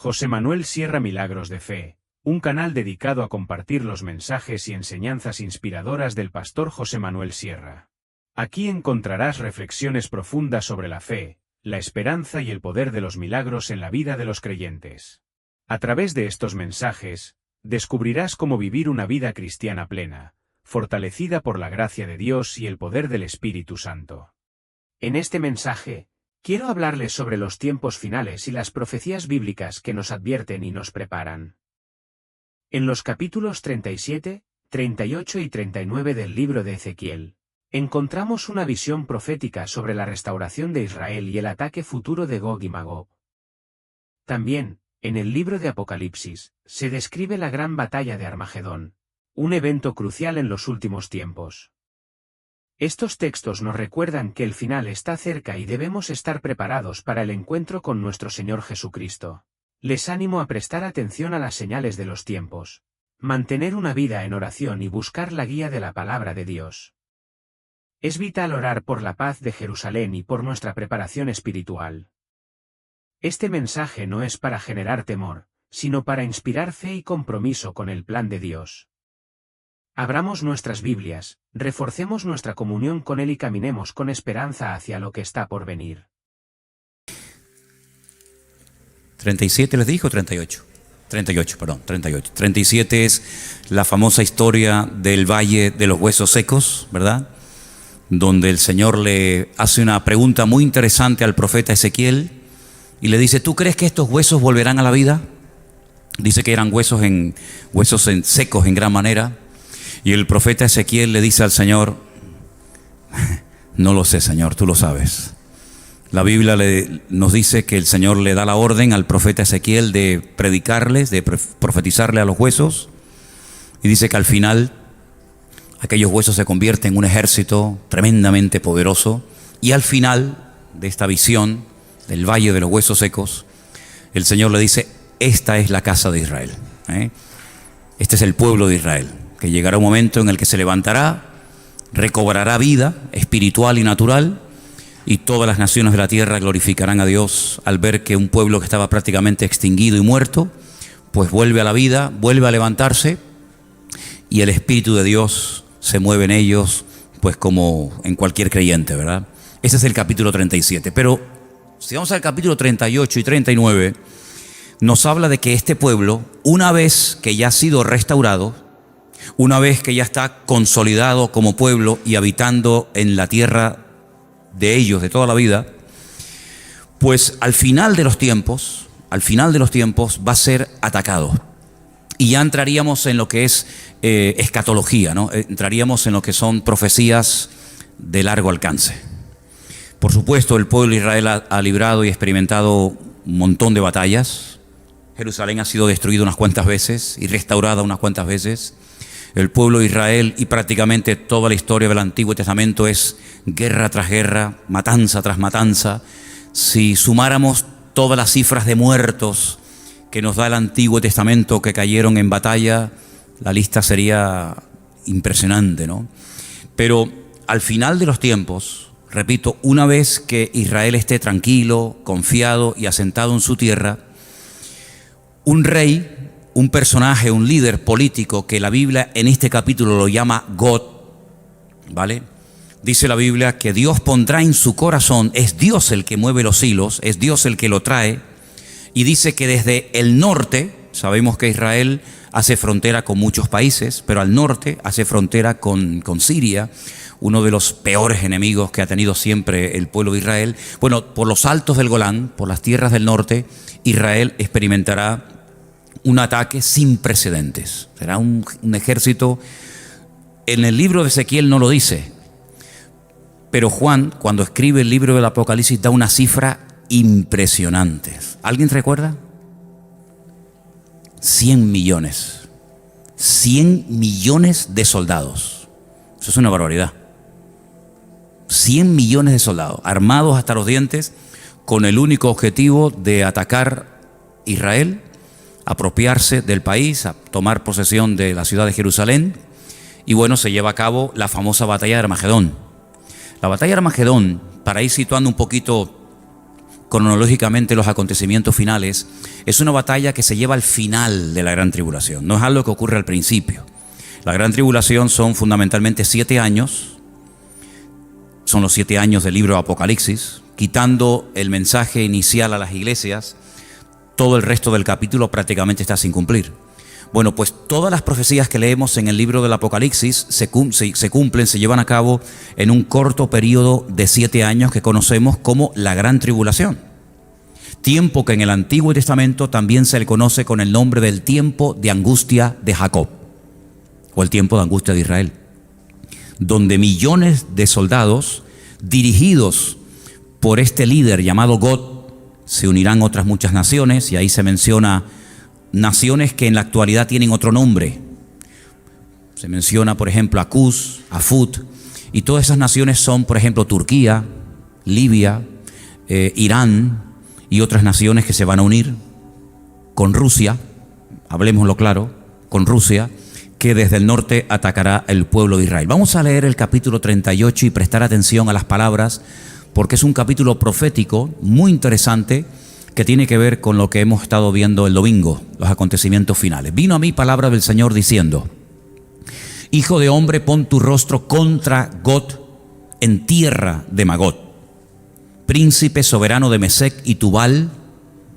José Manuel Sierra Milagros de Fe, un canal dedicado a compartir los mensajes y enseñanzas inspiradoras del pastor José Manuel Sierra. Aquí encontrarás reflexiones profundas sobre la fe, la esperanza y el poder de los milagros en la vida de los creyentes. A través de estos mensajes, descubrirás cómo vivir una vida cristiana plena, fortalecida por la gracia de Dios y el poder del Espíritu Santo. En este mensaje, quiero hablarles sobre los tiempos finales y las profecías bíblicas que nos advierten y nos preparan. En los capítulos 37, 38 y 39 del libro de Ezequiel, encontramos una visión profética sobre la restauración de Israel y el ataque futuro de Gog y Magog. También, en el libro de Apocalipsis, se describe la gran batalla de Armagedón, un evento crucial en los últimos tiempos. Estos textos nos recuerdan que el final está cerca y debemos estar preparados para el encuentro con nuestro Señor Jesucristo. Les animo a prestar atención a las señales de los tiempos, mantener una vida en oración y buscar la guía de la palabra de Dios. Es vital orar por la paz de Jerusalén y por nuestra preparación espiritual. Este mensaje no es para generar temor, sino para inspirar fe y compromiso con el plan de Dios. Abramos nuestras Biblias, reforcemos nuestra comunión con Él y caminemos con esperanza hacia lo que está por venir. 37 les dijo, 38. 38, perdón, 38. 37 es la famosa historia del Valle de los Huesos Secos, ¿verdad? Donde el Señor le hace una pregunta muy interesante al profeta Ezequiel y le dice, ¿tú crees que estos huesos volverán a la vida? Dice que eran huesos secos en gran manera. Y el profeta Ezequiel le dice al Señor, no lo sé, Señor, tú lo sabes. La Biblia nos dice que el Señor le da la orden al profeta Ezequiel de predicarles, de profetizarle a los huesos. Y dice que al final aquellos huesos se convierten en un ejército tremendamente poderoso. Y al final de esta visión del Valle de los Huesos Secos, el Señor le dice, esta es la casa de Israel. Este es el pueblo de Israel. Que llegará un momento en el que se levantará, recobrará vida espiritual y natural, y todas las naciones de la tierra glorificarán a Dios al ver que un pueblo que estaba prácticamente extinguido y muerto, pues vuelve a la vida, vuelve a levantarse, y el Espíritu de Dios se mueve en ellos, pues como en cualquier creyente, ¿verdad? Ese es el capítulo 37. Pero si vamos al capítulo 38 y 39, nos habla de que este pueblo, una vez que ya ha sido restaurado, una vez que ya está consolidado como pueblo y habitando en la tierra de ellos de toda la vida, pues al final de los tiempos va a ser atacado. Y ya entraríamos en lo que es escatología, ¿no? Entraríamos en lo que son profecías de largo alcance. Por supuesto, el pueblo de Israel ha librado y experimentado un montón de batallas. Jerusalén ha sido destruida unas cuantas veces y restaurada unas cuantas veces. El pueblo de Israel y prácticamente toda la historia del Antiguo Testamento es guerra tras guerra, matanza tras matanza. Si sumáramos todas las cifras de muertos que nos da el Antiguo Testamento que cayeron en batalla, la lista sería impresionante, ¿no? Pero al final de los tiempos, repito, una vez que Israel esté tranquilo, confiado y asentado en su tierra, un rey, un personaje, un líder político que la Biblia en este capítulo lo llama God, ¿vale? Dice la Biblia que Dios pondrá en su corazón, es Dios el que mueve los hilos, es Dios el que lo trae, y dice que desde el norte, sabemos que Israel hace frontera con muchos países, pero al norte hace frontera con Siria, uno de los peores enemigos que ha tenido siempre el pueblo de Israel. Bueno, por los altos del Golán, por las tierras del norte, Israel experimentará un ataque sin precedentes. Será un ejército. En el libro de Ezequiel no lo dice, pero Juan, cuando escribe el libro del Apocalipsis, da una cifra impresionante. ¿Alguien recuerda? 100 millones. 100 millones de soldados. Eso es una barbaridad. 100 millones de soldados, armados hasta los dientes, con el único objetivo de atacar Israel, apropiarse del país, a tomar posesión de la ciudad de Jerusalén. Y bueno, se lleva a cabo la famosa batalla de Armagedón. La batalla de Armagedón, para ir situando un poquito cronológicamente los acontecimientos finales, es una batalla que se lleva al final de la gran tribulación, no es algo que ocurre al principio. La gran tribulación son fundamentalmente 7 años, son los 7 años del libro de Apocalipsis, quitando el mensaje inicial a las iglesias, todo el resto del capítulo prácticamente está sin cumplir. Bueno, pues todas las profecías que leemos en el libro del Apocalipsis se cumplen, se llevan a cabo en un corto periodo de 7 años que conocemos como la Gran Tribulación. Tiempo que en el Antiguo Testamento también se le conoce con el nombre del tiempo de angustia de Jacob, o el tiempo de angustia de Israel, donde millones de soldados dirigidos por este líder llamado Gog, se unirán otras muchas naciones, y ahí se menciona naciones que en la actualidad tienen otro nombre. Se menciona, por ejemplo, a Cus, a Fut, y todas esas naciones son, por ejemplo, Turquía, Libia, Irán y otras naciones que se van a unir con Rusia, hablemoslo claro, con Rusia, que desde el norte atacará el pueblo de Israel. Vamos a leer el capítulo 38 y prestar atención a las palabras, porque es un capítulo profético muy interesante que tiene que ver con lo que hemos estado viendo el domingo, los acontecimientos finales. Vino a mí palabra del Señor diciendo: Hijo de hombre, pon tu rostro contra Gog en tierra de Magog, príncipe soberano de Mesec y Tubal,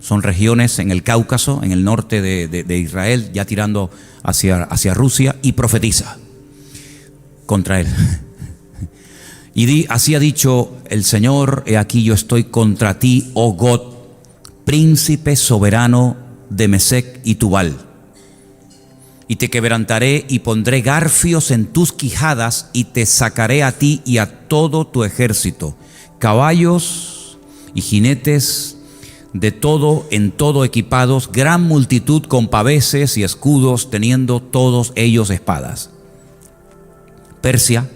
son regiones en el Cáucaso, en el norte de Israel, ya tirando hacia Rusia, y profetiza contra él. Y así ha dicho el Señor: he aquí yo estoy contra ti, oh Gog, príncipe soberano de Mesec y Tubal. Y te quebrantaré y pondré garfios en tus quijadas, y te sacaré a ti y a todo tu ejército, caballos y jinetes de todo en todo equipados, gran multitud con paveses y escudos, teniendo todos ellos espadas. Persia,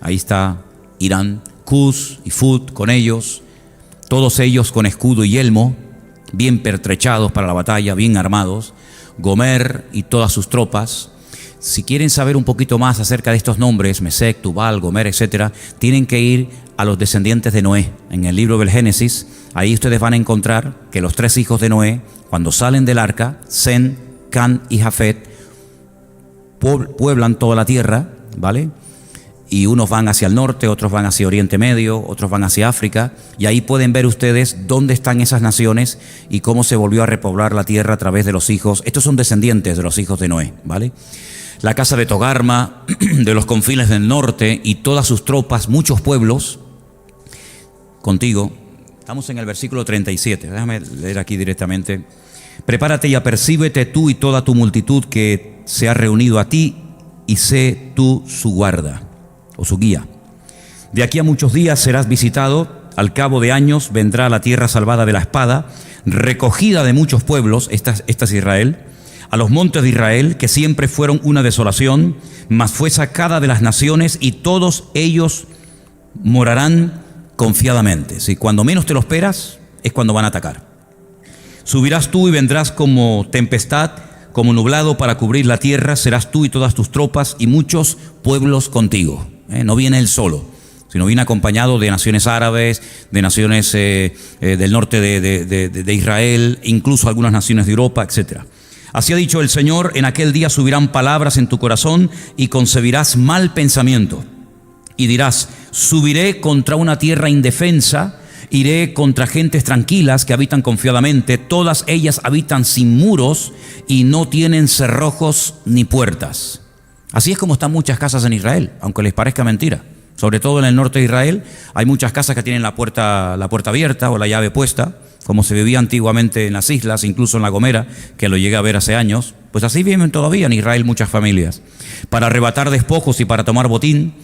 ahí está Irán, Cus y Fut con ellos, todos ellos con escudo y yelmo, bien pertrechados para la batalla, bien armados. Gomer y todas sus tropas. Si quieren saber un poquito más acerca de estos nombres, Mesec, Tubal, Gomer, etcétera, tienen que ir a los descendientes de Noé. En el libro del Génesis, ahí ustedes van a encontrar que los 3 hijos de Noé, cuando salen del arca, Sem, Can y Jafet, pueblan toda la tierra, ¿vale? Y unos van hacia el norte, otros van hacia Oriente Medio, otros van hacia África, y ahí pueden ver ustedes dónde están esas naciones y cómo se volvió a repoblar la tierra a través de los hijos. Estos son descendientes de los hijos de Noé, ¿vale? La casa de Togarma, de los confines del norte, y todas sus tropas, muchos pueblos, contigo. Estamos en el versículo 37, déjame leer aquí directamente. Prepárate y apercíbete tú y toda tu multitud que se ha reunido a ti, y sé tú su guarda, o su guía. De aquí a muchos días serás visitado, al cabo de años vendrá la tierra salvada de la espada, recogida de muchos pueblos, esta es Israel, a los montes de Israel, que siempre fueron una desolación, mas fue sacada de las naciones, y todos ellos morarán confiadamente. Si cuando menos te lo esperas, es cuando van a atacar. Subirás tú y vendrás como tempestad, como nublado para cubrir la tierra, serás tú y todas tus tropas y muchos pueblos contigo. No viene él solo, sino viene acompañado de naciones árabes, de naciones del norte de Israel, incluso algunas naciones de Europa, etc. Así ha dicho el Señor: en aquel día subirán palabras en tu corazón y concebirás mal pensamiento. Y dirás: subiré contra una tierra indefensa, iré contra gentes tranquilas que habitan confiadamente, todas ellas habitan sin muros y no tienen cerrojos ni puertas. Así es como están muchas casas en Israel, aunque les parezca mentira. Sobre todo en el norte de Israel hay muchas casas que tienen la puerta abierta o la llave puesta, como se vivía antiguamente en las islas, incluso en La Gomera, que lo llegué a ver hace años. Pues así viven todavía en Israel muchas familias. Para arrebatar despojos y para tomar botín,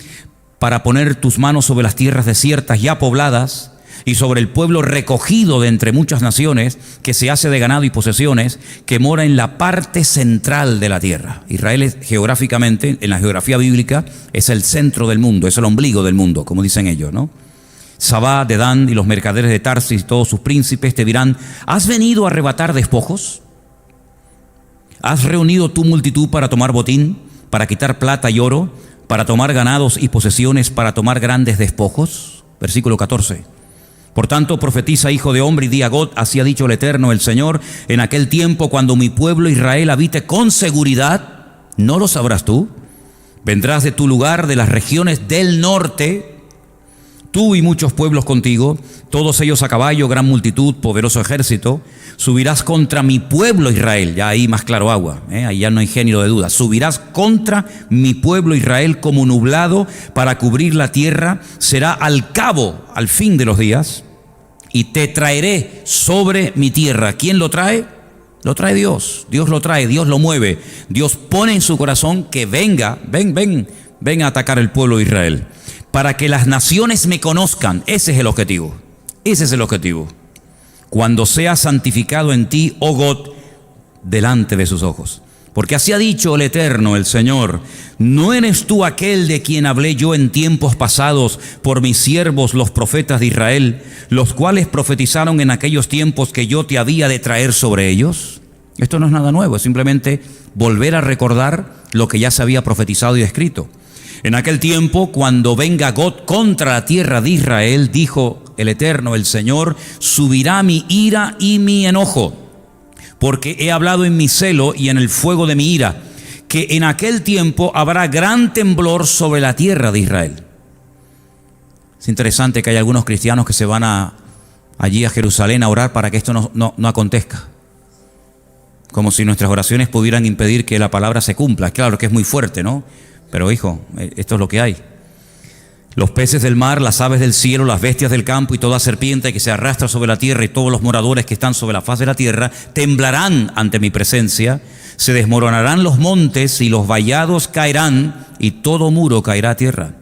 para poner tus manos sobre las tierras desiertas ya pobladas, y sobre el pueblo recogido de entre muchas naciones, que se hace de ganado y posesiones, que mora en la parte central de la tierra. Israel es, geográficamente, en la geografía bíblica, es el centro del mundo, es el ombligo del mundo, como dicen ellos, ¿no? Sabá, Dedán y los mercaderes de Tarsis y todos sus príncipes te dirán: ¿has venido a arrebatar despojos? ¿Has reunido tu multitud para tomar botín, para quitar plata y oro, para tomar ganados y posesiones, para tomar grandes despojos? Versículo 14. Por tanto, profetiza, hijo de hombre, y di a Gog, así ha dicho el Eterno, el Señor, en aquel tiempo cuando mi pueblo Israel habite con seguridad, ¿no lo sabrás tú? Vendrás de tu lugar, de las regiones del norte, tú y muchos pueblos contigo, todos ellos a caballo, gran multitud, poderoso ejército. Subirás contra mi pueblo Israel, ya ahí más claro agua, ahí ya no hay género de duda. Subirás contra mi pueblo Israel como nublado para cubrir la tierra, será al cabo, al fin de los días, y te traeré sobre mi tierra. ¿Quién lo trae? Lo trae Dios. Dios lo trae, Dios lo mueve. Dios pone en su corazón que venga, ven a atacar el pueblo de Israel, para que las naciones me conozcan. Ese es el objetivo. Ese es el objetivo. Cuando sea santificado en ti, oh Gog, delante de sus ojos. Porque así ha dicho el Eterno, el Señor: ¿no eres tú aquel de quien hablé yo en tiempos pasados por mis siervos los profetas de Israel, los cuales profetizaron en aquellos tiempos que yo te había de traer sobre ellos? Esto no es nada nuevo, es simplemente volver a recordar lo que ya se había profetizado y escrito. En aquel tiempo, cuando venga Gog contra la tierra de Israel, dijo el Eterno, el Señor, subirá mi ira y mi enojo, porque he hablado en mi celo y en el fuego de mi ira, que en aquel tiempo habrá gran temblor sobre la tierra de Israel. Es interesante que hay algunos cristianos que se van allí a Jerusalén a orar para que esto no acontezca. Como si nuestras oraciones pudieran impedir que la palabra se cumpla. Claro que es muy fuerte, ¿no? Pero hijo, esto es lo que hay. Los peces del mar, las aves del cielo, las bestias del campo y toda serpiente que se arrastra sobre la tierra y todos los moradores que están sobre la faz de la tierra temblarán ante mi presencia, se desmoronarán los montes y los vallados caerán y todo muro caerá a tierra.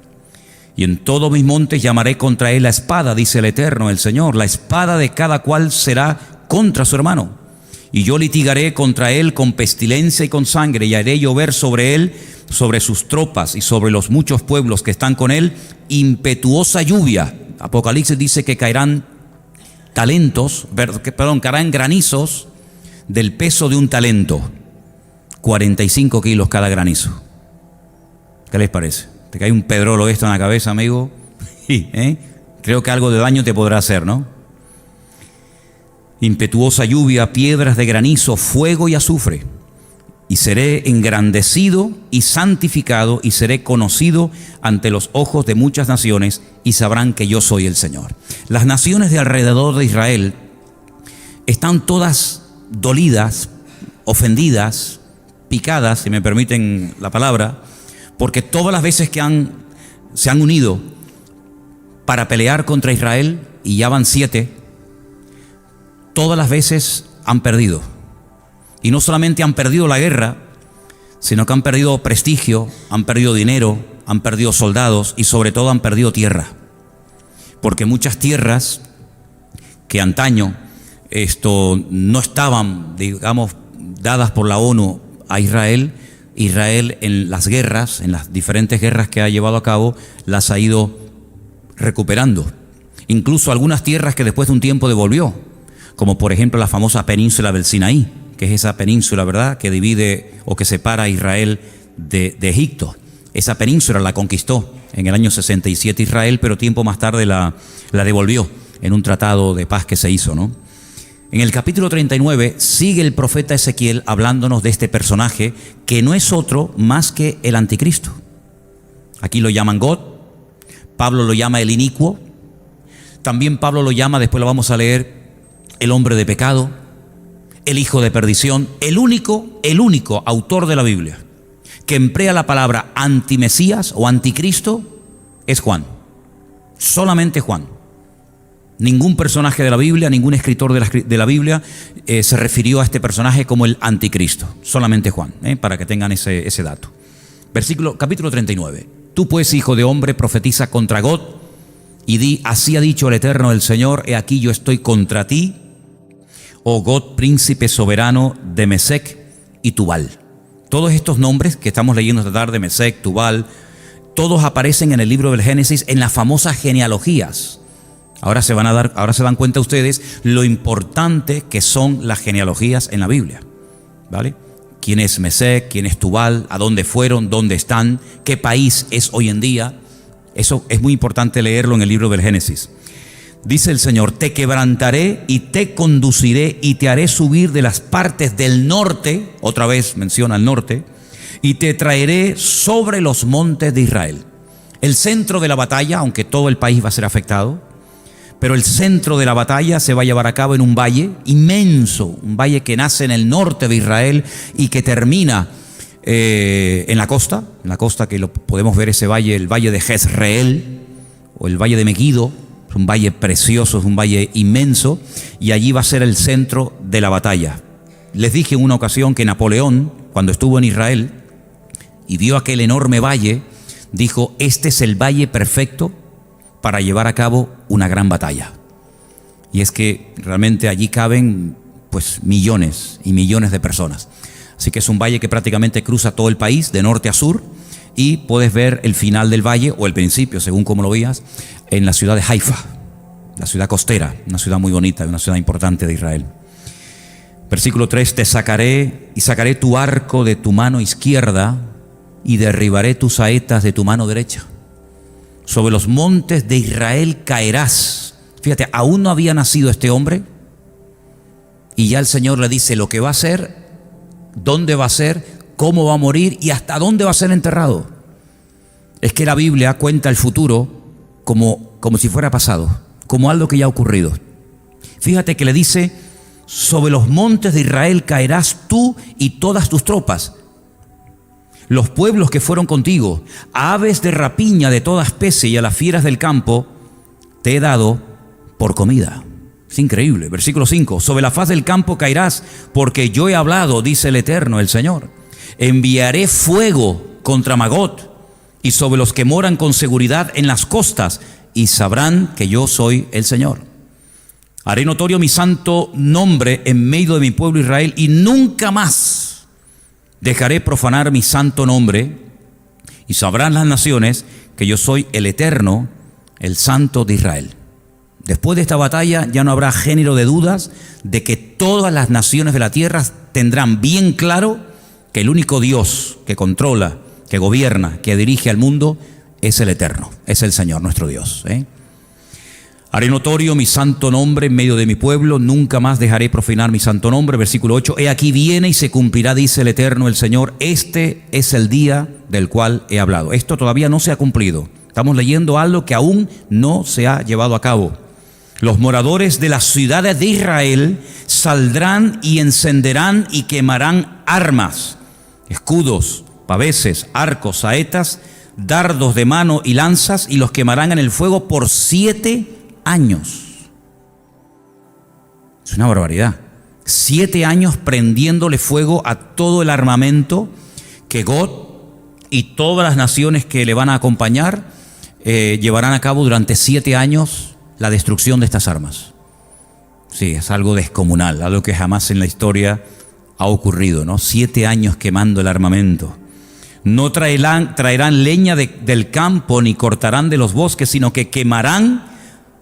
Y en todos mis montes llamaré contra él la espada, dice el Eterno, el Señor. La espada de cada cual será contra su hermano. Y yo litigaré contra él con pestilencia y con sangre, y haré llover sobre él, sobre sus tropas y sobre los muchos pueblos que están con él, impetuosa lluvia. Apocalipsis dice que caerán caerán granizos del peso de un talento, 45 kilos cada granizo. ¿Qué les parece? ¿Te cae un pedrolo esto en la cabeza, amigo? Creo que algo de daño te podrá hacer, ¿no? Impetuosa lluvia, piedras de granizo, fuego y azufre. Y seré engrandecido y santificado y seré conocido ante los ojos de muchas naciones y sabrán que yo soy el Señor. Las naciones de alrededor de Israel están todas dolidas, ofendidas, picadas, si me permiten la palabra, porque todas las veces que se han unido para pelear contra Israel, y ya van 7, todas las veces han perdido. Y no solamente han perdido la guerra, sino que han perdido prestigio, han perdido dinero, han perdido soldados y sobre todo han perdido tierra. Porque muchas tierras que antaño no estaban, digamos, dadas por la ONU a Israel en las guerras, en las diferentes guerras que ha llevado a cabo, las ha ido recuperando. Incluso algunas tierras que después de un tiempo devolvió, como por ejemplo la famosa península del Sinaí, que es esa península, ¿verdad?, que divide o que separa a Israel de Egipto. Esa península la conquistó en el año 67 Israel, pero tiempo más tarde la devolvió en un tratado de paz que se hizo, ¿no? En el capítulo 39 sigue el profeta Ezequiel hablándonos de este personaje que no es otro más que el anticristo. Aquí lo llaman Gog, Pablo lo llama el inicuo, también Pablo lo llama, después lo vamos a leer, el hombre de pecado, el hijo de perdición. El único autor de la Biblia que emplea la palabra antimesías o anticristo es Juan. Solamente Juan. Ningún personaje de la Biblia, ningún escritor de la Biblia se refirió a este personaje como el anticristo. Solamente Juan, para que tengan ese dato. Capítulo 39. Tú pues, hijo de hombre, profetiza contra Gog y di: así ha dicho el Eterno, el Señor, he aquí yo estoy contra ti, oh Gog, príncipe soberano de Mesec y Tubal. Todos estos nombres que estamos leyendo esta tarde, Mesec, Tubal, todos aparecen en el libro del Génesis en las famosas genealogías. Ahora se dan cuenta ustedes lo importante que son las genealogías en la Biblia, ¿vale? ¿Quién es Mesec? ¿Quién es Tubal? ¿A dónde fueron? ¿Dónde están? ¿Qué país es hoy en día? Eso es muy importante leerlo en el libro del Génesis. Dice el Señor, te quebrantaré y te conduciré y te haré subir de las partes del norte, otra vez menciona el norte, y te traeré sobre los montes de Israel. El centro de la batalla, aunque todo el país va a ser afectado, pero el centro de la batalla se va a llevar a cabo en un valle inmenso, un valle que nace en el norte de Israel y que termina en la costa que lo podemos ver ese valle, el valle de Jezreel o el valle de Megiddo. Es un valle precioso, es un valle inmenso, y allí va a ser el centro de la batalla. Les dije en una ocasión que Napoleón, cuando estuvo en Israel y vio aquel enorme valle, dijo, este es el valle perfecto para llevar a cabo una gran batalla. Y es que realmente allí caben pues millones y millones de personas. Así que es un valle que prácticamente cruza todo el país, de norte a sur, y puedes ver el final del valle, o el principio, según como lo veas, en la ciudad de Haifa, la ciudad costera, una ciudad muy bonita, una ciudad importante de Israel. Versículo 3, te sacaré y sacaré tu arco de tu mano izquierda y derribaré tus saetas de tu mano derecha. Sobre los montes de Israel caerás. Fíjate, aún no había nacido este hombre y ya el Señor le dice lo que va a hacer, dónde va a ser, cómo va a morir y hasta dónde va a ser enterrado. Es que la Biblia cuenta el futuro como si fuera pasado, como algo que ya ha ocurrido. Fíjate que le dice, sobre los montes de Israel caerás tú y todas tus tropas, los pueblos que fueron contigo, a aves de rapiña de toda especie y a las fieras del campo te he dado por comida. Es increíble. Versículo 5, sobre la faz del campo caerás, porque yo he hablado, dice el Eterno, el Señor. Enviaré fuego contra Magot y sobre los que moran con seguridad en las costas, y sabrán que yo soy el Señor. Haré notorio mi santo nombre en medio de mi pueblo Israel, y nunca más dejaré profanar mi santo nombre, y sabrán las naciones que yo soy el Eterno, el Santo de Israel. Después de esta batalla ya no habrá género de dudas de que todas las naciones de la tierra tendrán bien claro que el único Dios que controla, que gobierna, que dirige al mundo es el Eterno, es el Señor nuestro Dios. Haré notorio mi santo nombre en medio de mi pueblo, nunca más dejaré profanar mi santo nombre. Versículo 8, he aquí viene y se cumplirá, dice el Eterno, el Señor, este es el día del cual he hablado. Esto todavía no se ha cumplido, estamos leyendo algo que aún no se ha llevado a cabo. Los moradores de las ciudades de Israel saldrán y encenderán y quemarán armas, escudos, paveses, arcos, saetas, dardos de mano y lanzas, y los quemarán en el fuego por 7 años. Es una barbaridad. 7 años prendiéndole fuego a todo el armamento que Gog y todas las naciones que le van a acompañar llevarán a cabo durante 7 años la destrucción de estas armas. Sí, es algo descomunal, algo que jamás en la historia ha ocurrido, ¿no? 7 años quemando el armamento. No traerán leña del campo ni cortarán de los bosques, sino que quemarán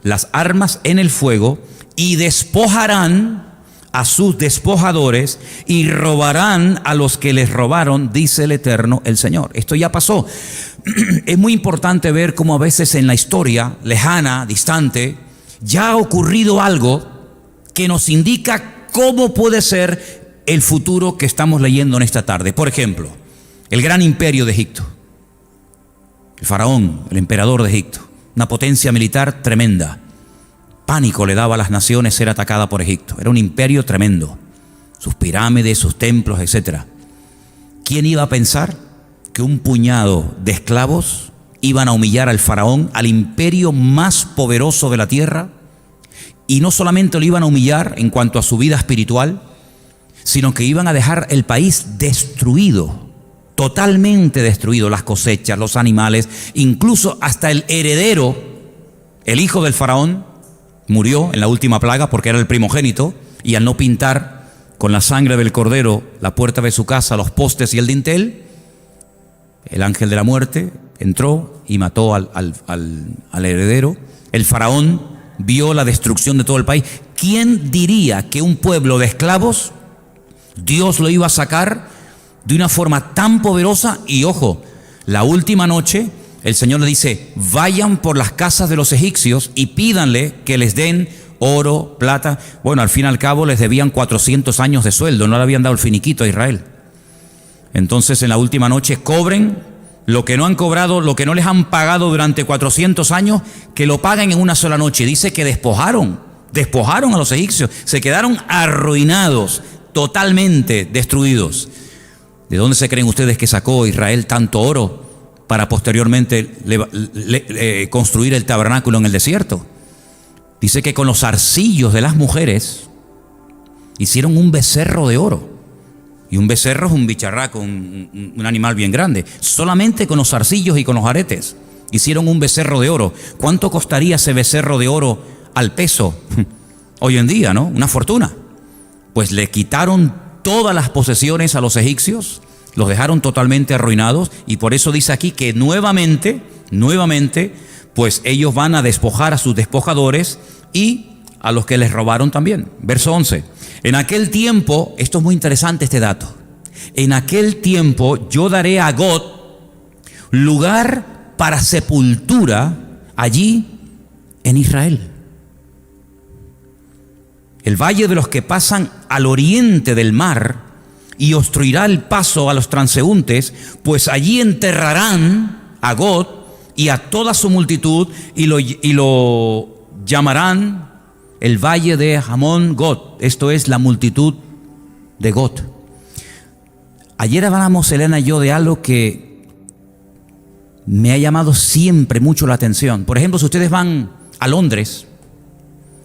las armas en el fuego y despojarán a sus despojadores y robarán a los que les robaron, dice el Eterno, el Señor. Esto ya pasó. Es muy importante ver cómo a veces en la historia lejana, distante, ya ha ocurrido algo que nos indica cómo puede ser el futuro que estamos leyendo en esta tarde. Por ejemplo, el gran imperio de Egipto, el faraón, el emperador de Egipto, una potencia militar tremenda. Pánico le daba a las naciones ser atacada por Egipto. Era un imperio tremendo, sus pirámides, sus templos, etc. ¿Quién iba a pensar que un puñado de esclavos iban a humillar al faraón, al imperio más poderoso de la tierra? Y no solamente lo iban a humillar en cuanto a su vida espiritual, sino que iban a dejar el país destruido, totalmente destruido, las cosechas, los animales, incluso hasta el heredero, el hijo del faraón, murió en la última plaga porque era el primogénito, y al no pintar con la sangre del cordero la puerta de su casa, los postes y el dintel, el ángel de la muerte entró y mató al heredero. El faraón vio la destrucción de todo el país. ¿Quién diría que un pueblo de esclavos Dios lo iba a sacar de una forma tan poderosa? Y ojo, la última noche el Señor le dice, vayan por las casas de los egipcios y pídanle que les den oro, plata. Bueno, al fin y al cabo les debían 400 años de sueldo, no le habían dado el finiquito a Israel. Entonces en la última noche cobren lo que no han cobrado, lo que no les han pagado durante 400 años, que lo paguen en una sola noche. Dice que despojaron a los egipcios, se quedaron arruinados, totalmente destruidos. ¿De dónde se creen ustedes que sacó Israel tanto oro para posteriormente construir el tabernáculo en el desierto? Dice que con los arcillos de las mujeres hicieron un becerro de oro. Y un becerro es un bicharraco, un animal bien grande. Solamente con los arcillos y con los aretes hicieron un becerro de oro. ¿Cuánto costaría ese becerro de oro al peso hoy en día, no? Una fortuna. Pues le quitaron todas las posesiones a los egipcios, los dejaron totalmente arruinados, y por eso dice aquí que nuevamente, pues ellos van a despojar a sus despojadores y a los que les robaron también. Verso 11. En aquel tiempo, esto es muy interesante este dato, en aquel tiempo yo daré a God lugar para sepultura allí en Israel. El valle de los que pasan al oriente del mar, y obstruirá el paso a los transeúntes, pues allí enterrarán a God y a toda su multitud, y lo llamarán el valle de Hamón God. Esto es la multitud de God. Ayer hablamos, Elena y yo, de algo que me ha llamado siempre mucho la atención. Por ejemplo, si ustedes van a Londres,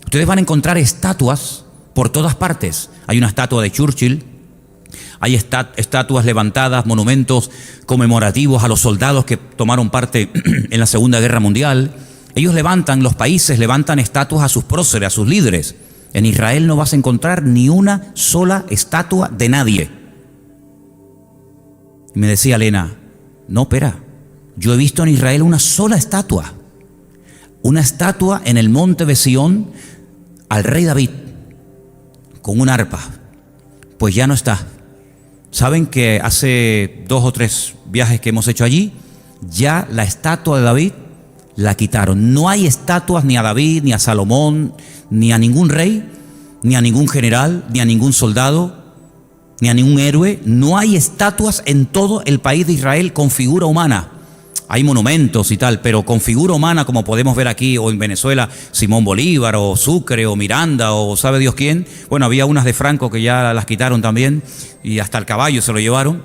ustedes van a encontrar estatuas por todas partes. Hay una estatua de Churchill, hay estatuas levantadas, monumentos conmemorativos a los soldados que tomaron parte en la Segunda Guerra Mundial. Los países levantan estatuas a sus próceres, a sus líderes. En Israel no vas a encontrar ni una sola estatua de nadie. Y me decía Elena, no, espera, yo he visto en Israel una sola estatua. Una estatua en el monte de Sión al rey David, con un arpa. Pues ya no está. Saben que hace 2 o 3 viajes que hemos hecho allí, ya la estatua de David la quitaron. No hay estatuas ni a David, ni a Salomón, ni a ningún rey, ni a ningún general, ni a ningún soldado, ni a ningún héroe. No hay estatuas en todo el país de Israel con figura humana. Hay monumentos y tal, pero con figura humana, como podemos ver aquí o en Venezuela, Simón Bolívar o Sucre o Miranda o sabe Dios quién. Bueno, había unas de Franco que ya las quitaron también, y hasta el caballo se lo llevaron.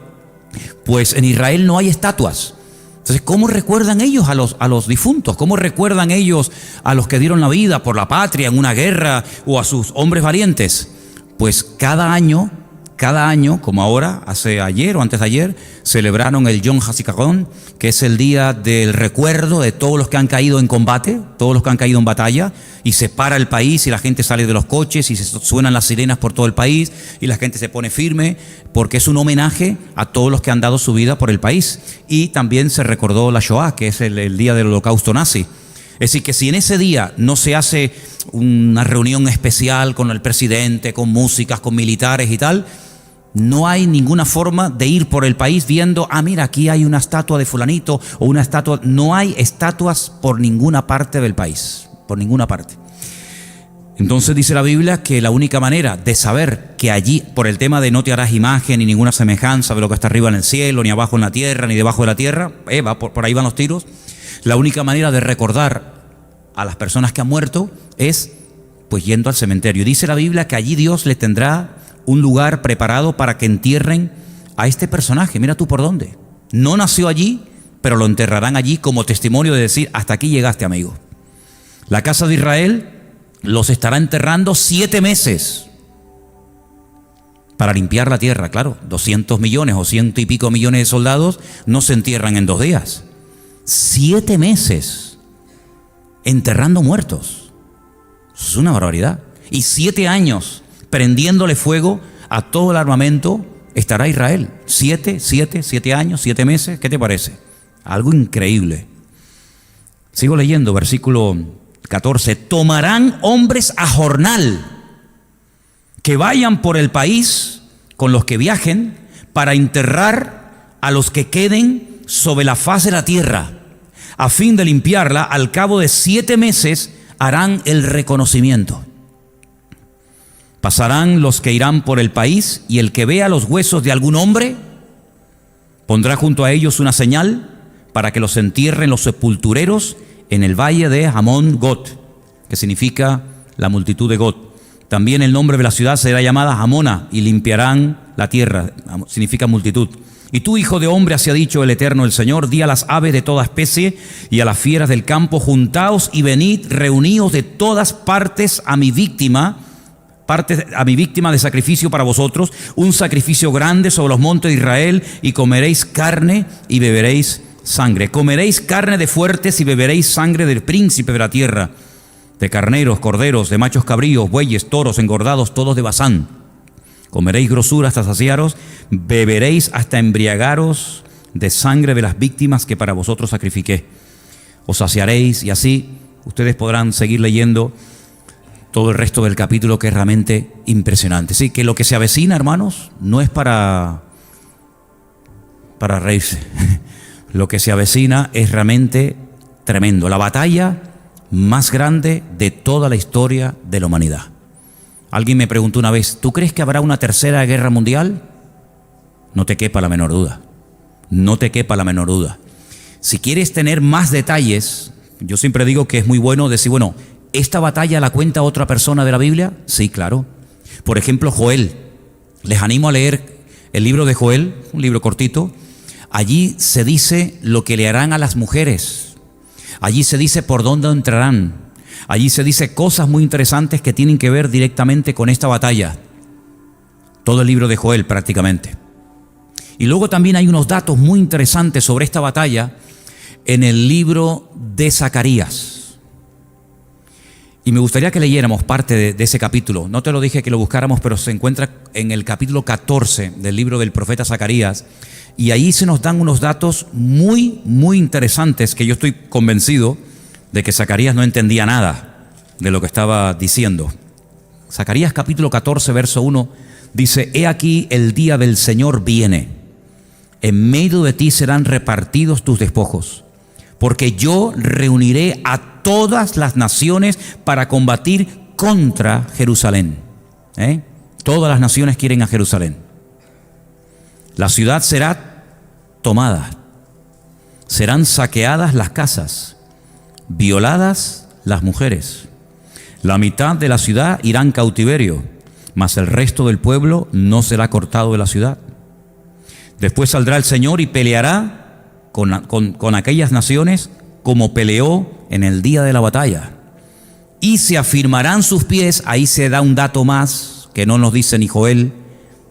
Pues en Israel no hay estatuas. Entonces, ¿cómo recuerdan ellos a los difuntos? ¿Cómo recuerdan ellos a los que dieron la vida por la patria en una guerra, o a sus hombres valientes? Pues cada año, como ahora, ayer o antes de ayer, celebraron el Yom HaZikaron, que es el día del recuerdo de todos los que han caído en combate, todos los que han caído en batalla, y se para el país y la gente sale de los coches y se suenan las sirenas por todo el país y la gente se pone firme, porque es un homenaje a todos los que han dado su vida por el país. Y también se recordó la Shoah, que es el día del holocausto nazi. Es decir, que si en ese día no se hace una reunión especial con el presidente, con músicas, con militares y tal, no hay ninguna forma de ir por el país viendo, mira, aquí hay una estatua de fulanito o una estatua. No hay estatuas por ninguna parte del país, por ninguna parte. Entonces dice la Biblia que la única manera de saber que allí, por el tema de no te harás imagen ni ninguna semejanza de lo que está arriba en el cielo, ni abajo en la tierra, ni debajo de la tierra, por ahí van los tiros, la única manera de recordar a las personas que han muerto es pues yendo al cementerio. Dice la Biblia que allí Dios le tendrá un lugar preparado para que entierren a este personaje. Mira tú por dónde. No nació allí, pero lo enterrarán allí como testimonio de decir, hasta aquí llegaste, amigo. La casa de Israel los estará enterrando 7 meses para limpiar la tierra. Claro, 200 millones o 100 y pico millones de soldados no se entierran en 2 días. 7 meses enterrando muertos. Eso es una barbaridad. Y 7 años prendiéndole fuego a todo el armamento estará Israel. 7 años, 7 meses. ¿Qué te parece? Algo increíble. Sigo leyendo, versículo 14. Tomarán hombres a jornal que vayan por el país con los que viajen para enterrar a los que queden sobre la faz de la tierra, a fin de limpiarla. Al cabo de 7 meses harán el reconocimiento. Pasarán los que irán por el país, y el que vea los huesos de algún hombre pondrá junto a ellos una señal para que los entierren los sepultureros en el valle de Hamón Got, que significa la multitud de Got. También el nombre de la ciudad será llamada Hamona, y limpiarán la tierra, significa multitud. Y tú, hijo de hombre, así ha dicho el Eterno el Señor: di a las aves de toda especie y a las fieras del campo: juntaos y venid, reuníos de todas partes a mi víctima de sacrificio para vosotros, un sacrificio grande sobre los montes de Israel, y comeréis carne y beberéis sangre. Comeréis carne de fuertes y beberéis sangre del príncipe de la tierra, de carneros, corderos, de machos cabríos, bueyes, toros engordados, todos de Basán. Comeréis grosura hasta saciaros, beberéis hasta embriagaros de sangre de las víctimas que para vosotros sacrifiqué. Os saciaréis, y así ustedes podrán seguir leyendo todo el resto del capítulo, que es realmente impresionante. Sí, que lo que se avecina, hermanos, no es para reírse. Lo que se avecina es realmente tremendo. La batalla más grande de toda la historia de la humanidad. Alguien me preguntó una vez: ¿tú crees que habrá una tercera guerra mundial? No te quepa la menor duda. No te quepa la menor duda. Si quieres tener más detalles, yo siempre digo que es muy bueno decir, bueno, ¿esta batalla la cuenta otra persona de la Biblia? Sí, claro. Por ejemplo, Joel. Les animo a leer el libro de Joel, un libro cortito. Allí se dice lo que le harán a las mujeres. Allí se dice por dónde entrarán. Allí se dice cosas muy interesantes que tienen que ver directamente con esta batalla. Todo el libro de Joel prácticamente. Y luego también hay unos datos muy interesantes sobre esta batalla en el libro de Zacarías. Y me gustaría que leyéramos parte de ese capítulo. No te lo dije que lo buscáramos, pero se encuentra en el capítulo 14 del libro del profeta Zacarías. Y ahí se nos dan unos datos muy, muy interesantes, que yo estoy convencido de que Zacarías no entendía nada de lo que estaba diciendo. Zacarías capítulo 14, verso 1, dice: He aquí el día del Señor viene, en medio de ti serán repartidos tus despojos, porque yo reuniré a todas las naciones para combatir contra Jerusalén. Todas las naciones quieren a Jerusalén. La ciudad será tomada, serán saqueadas las casas, violadas las mujeres. La mitad de la ciudad irá en cautiverio, mas el resto del pueblo no será cortado de la ciudad. Después saldrá el Señor y peleará con aquellas naciones como peleó en el día de la batalla. Y se afirmarán sus pies. Ahí se da un dato más que no nos dice ni Joel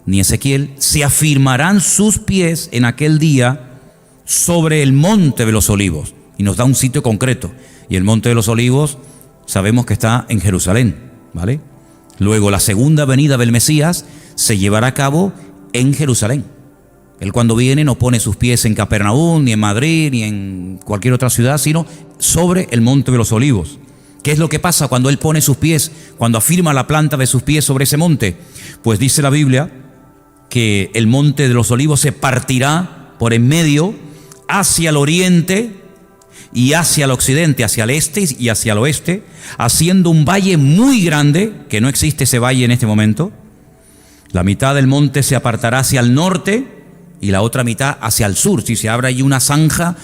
ni Ezequiel. Se afirmarán sus pies en aquel día sobre el monte de los olivos. Y nos da un sitio concreto. Y el monte de los olivos sabemos que está en Jerusalén, ¿vale? Luego la segunda venida del Mesías se llevará a cabo en Jerusalén. Él cuando viene no pone sus pies en Capernaum, ni en Madrid, ni en cualquier otra ciudad, sino sobre el monte de los olivos. ¿Qué es lo que pasa cuando Él pone sus pies, cuando afirma la planta de sus pies sobre ese monte? Pues dice la Biblia que el monte de los olivos se partirá por en medio hacia el oriente y hacia el occidente, hacia el este y hacia el oeste, haciendo un valle muy grande, que no existe ese valle en este momento. La mitad del monte se apartará hacia el norte y la otra mitad hacia el sur. Si se abre allí una zanja,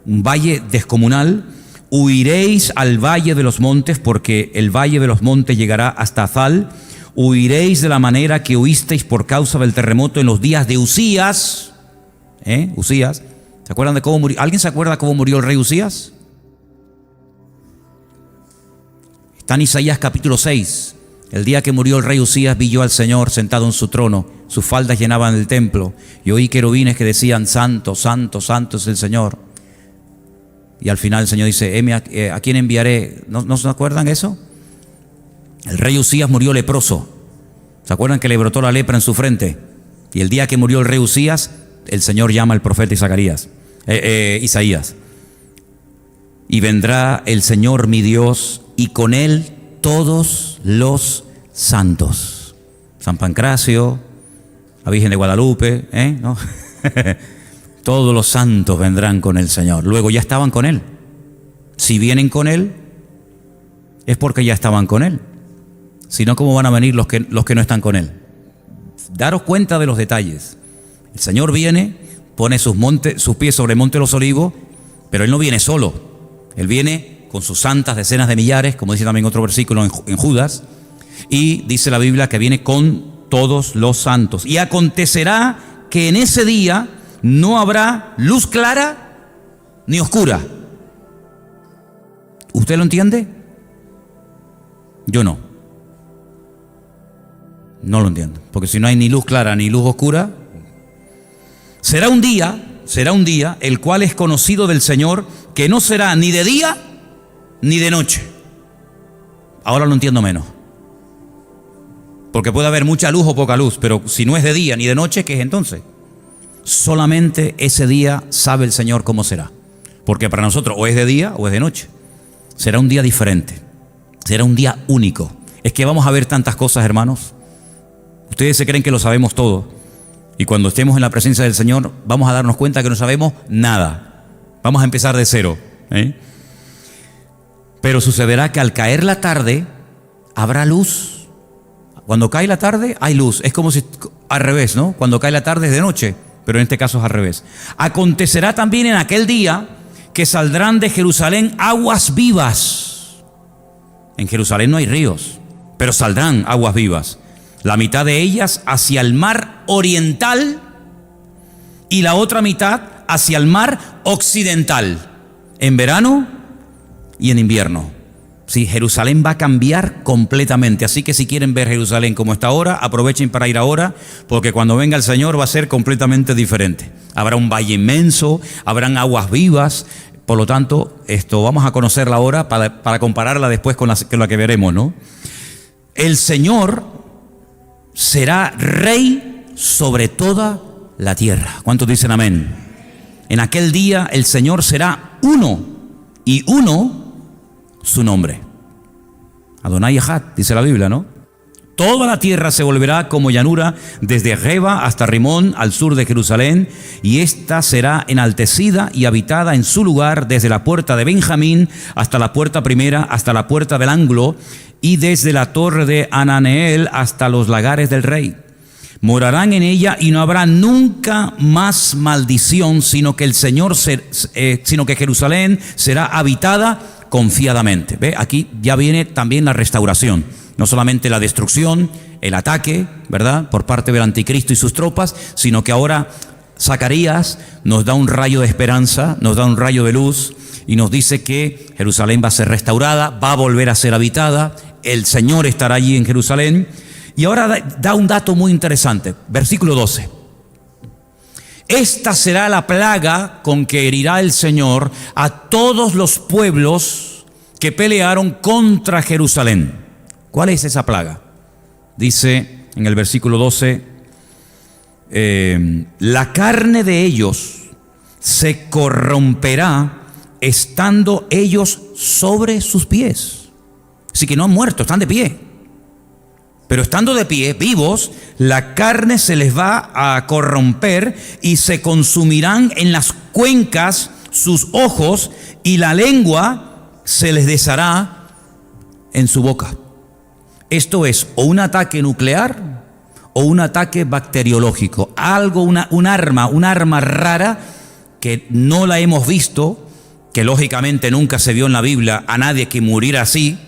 un valle descomunal, huiréis al valle de los montes, porque el valle de los montes llegará hasta Azal. Huiréis de la manera que huisteis por causa del terremoto en los días de Usías. Usías. ¿Se acuerdan de cómo murió? ¿Alguien se acuerda cómo murió el rey Usías? Está en Isaías capítulo 6. El día que murió el rey Usías, vi yo al Señor sentado en su trono. Sus faldas llenaban el templo. Y oí querubines que decían: Santo, santo, santo es el Señor. Y al final el Señor dice: ¿a quién enviaré? ¿No se acuerdan eso? El rey Usías murió leproso. ¿Se acuerdan que le brotó la lepra en su frente? Y el día que murió el rey Usías, el Señor llama al profeta Isaías. Y vendrá el Señor mi Dios, y con él todos los santos. San Pancracio, la Virgen de Guadalupe, ¿no? Todos los santos vendrán con el Señor. Luego ya estaban con él. Si vienen con Él, es porque ya estaban con Él. Si no, ¿cómo van a venir los que no están con Él? Daros cuenta de los detalles. El Señor viene, pone sus pies sobre el monte de los olivos, pero Él no viene solo. Él viene con sus santas decenas de millares, como dice también otro versículo en Judas, y dice la Biblia que viene con todos los santos. Y acontecerá que en ese día no habrá luz clara ni oscura. ¿Usted lo entiende? Yo no. No lo entiendo. Porque si no hay ni luz clara ni luz oscura, será un día el cual es conocido del Señor, que no será ni de día ni de noche. Ahora lo entiendo menos. Porque puede haber mucha luz o poca luz, pero si no es de día ni de noche, ¿qué es entonces? Solamente ese día sabe el Señor cómo será. Porque para nosotros o es de día o es de noche. Será un día diferente. Será un día único. Es que vamos a ver tantas cosas, hermanos. Ustedes se creen que lo sabemos todo. Y cuando estemos en la presencia del Señor, vamos a darnos cuenta que no sabemos nada. Vamos a empezar de cero. Pero sucederá que al caer la tarde, habrá luz. Cuando cae la tarde, hay luz. Es como si al revés, ¿no? Cuando cae la tarde es de noche, pero en este caso es al revés. Acontecerá también en aquel día que saldrán de Jerusalén aguas vivas. En Jerusalén no hay ríos, pero saldrán aguas vivas. La mitad de ellas hacia el mar oriental y la otra mitad hacia el mar occidental, en verano y en invierno. Sí, Jerusalén va a cambiar completamente. Así que si quieren ver Jerusalén como está ahora, aprovechen para ir ahora, porque cuando venga el Señor va a ser completamente diferente. Habrá un valle inmenso, habrán aguas vivas. Por lo tanto, vamos a conocerla ahora para compararla después con la que veremos, ¿no? El Señor será rey sobre toda la tierra. ¿Cuántos dicen amén? En aquel día el Señor será uno, y uno su nombre. Adonai Echad, dice la Biblia, ¿no? Toda la tierra se volverá como llanura, desde Geba hasta Rimón, al sur de Jerusalén, y ésta será enaltecida y habitada en su lugar, desde la puerta de Benjamín hasta la puerta primera, hasta la puerta del ángulo, y desde la torre de Ananeel hasta los lagares del rey. Morarán en ella y no habrá nunca más maldición, sino que Jerusalén será habitada confiadamente. ¿Ve? Aquí ya viene también la restauración. No solamente la destrucción, el ataque, ¿verdad?, por parte del anticristo y sus tropas, sino que ahora Zacarías nos da un rayo de esperanza, nos da un rayo de luz y nos dice que Jerusalén va a ser restaurada, va a volver a ser habitada, el Señor estará allí en Jerusalén. Y ahora da un dato muy interesante, versículo 12. Esta será la plaga con que herirá el Señor a todos los pueblos que pelearon contra Jerusalén. ¿Cuál es esa plaga? Dice en el versículo 12, la carne de ellos se corromperá estando ellos sobre sus pies. Así que no han muerto, están de pie. Pero estando de pie, vivos, la carne se les va a corromper y se consumirán en las cuencas sus ojos, y la lengua se les deshará en su boca. Esto es o un ataque nuclear o un ataque bacteriológico. Algo, un arma rara que no la hemos visto, que lógicamente nunca se vio en la Biblia a nadie que muriera así.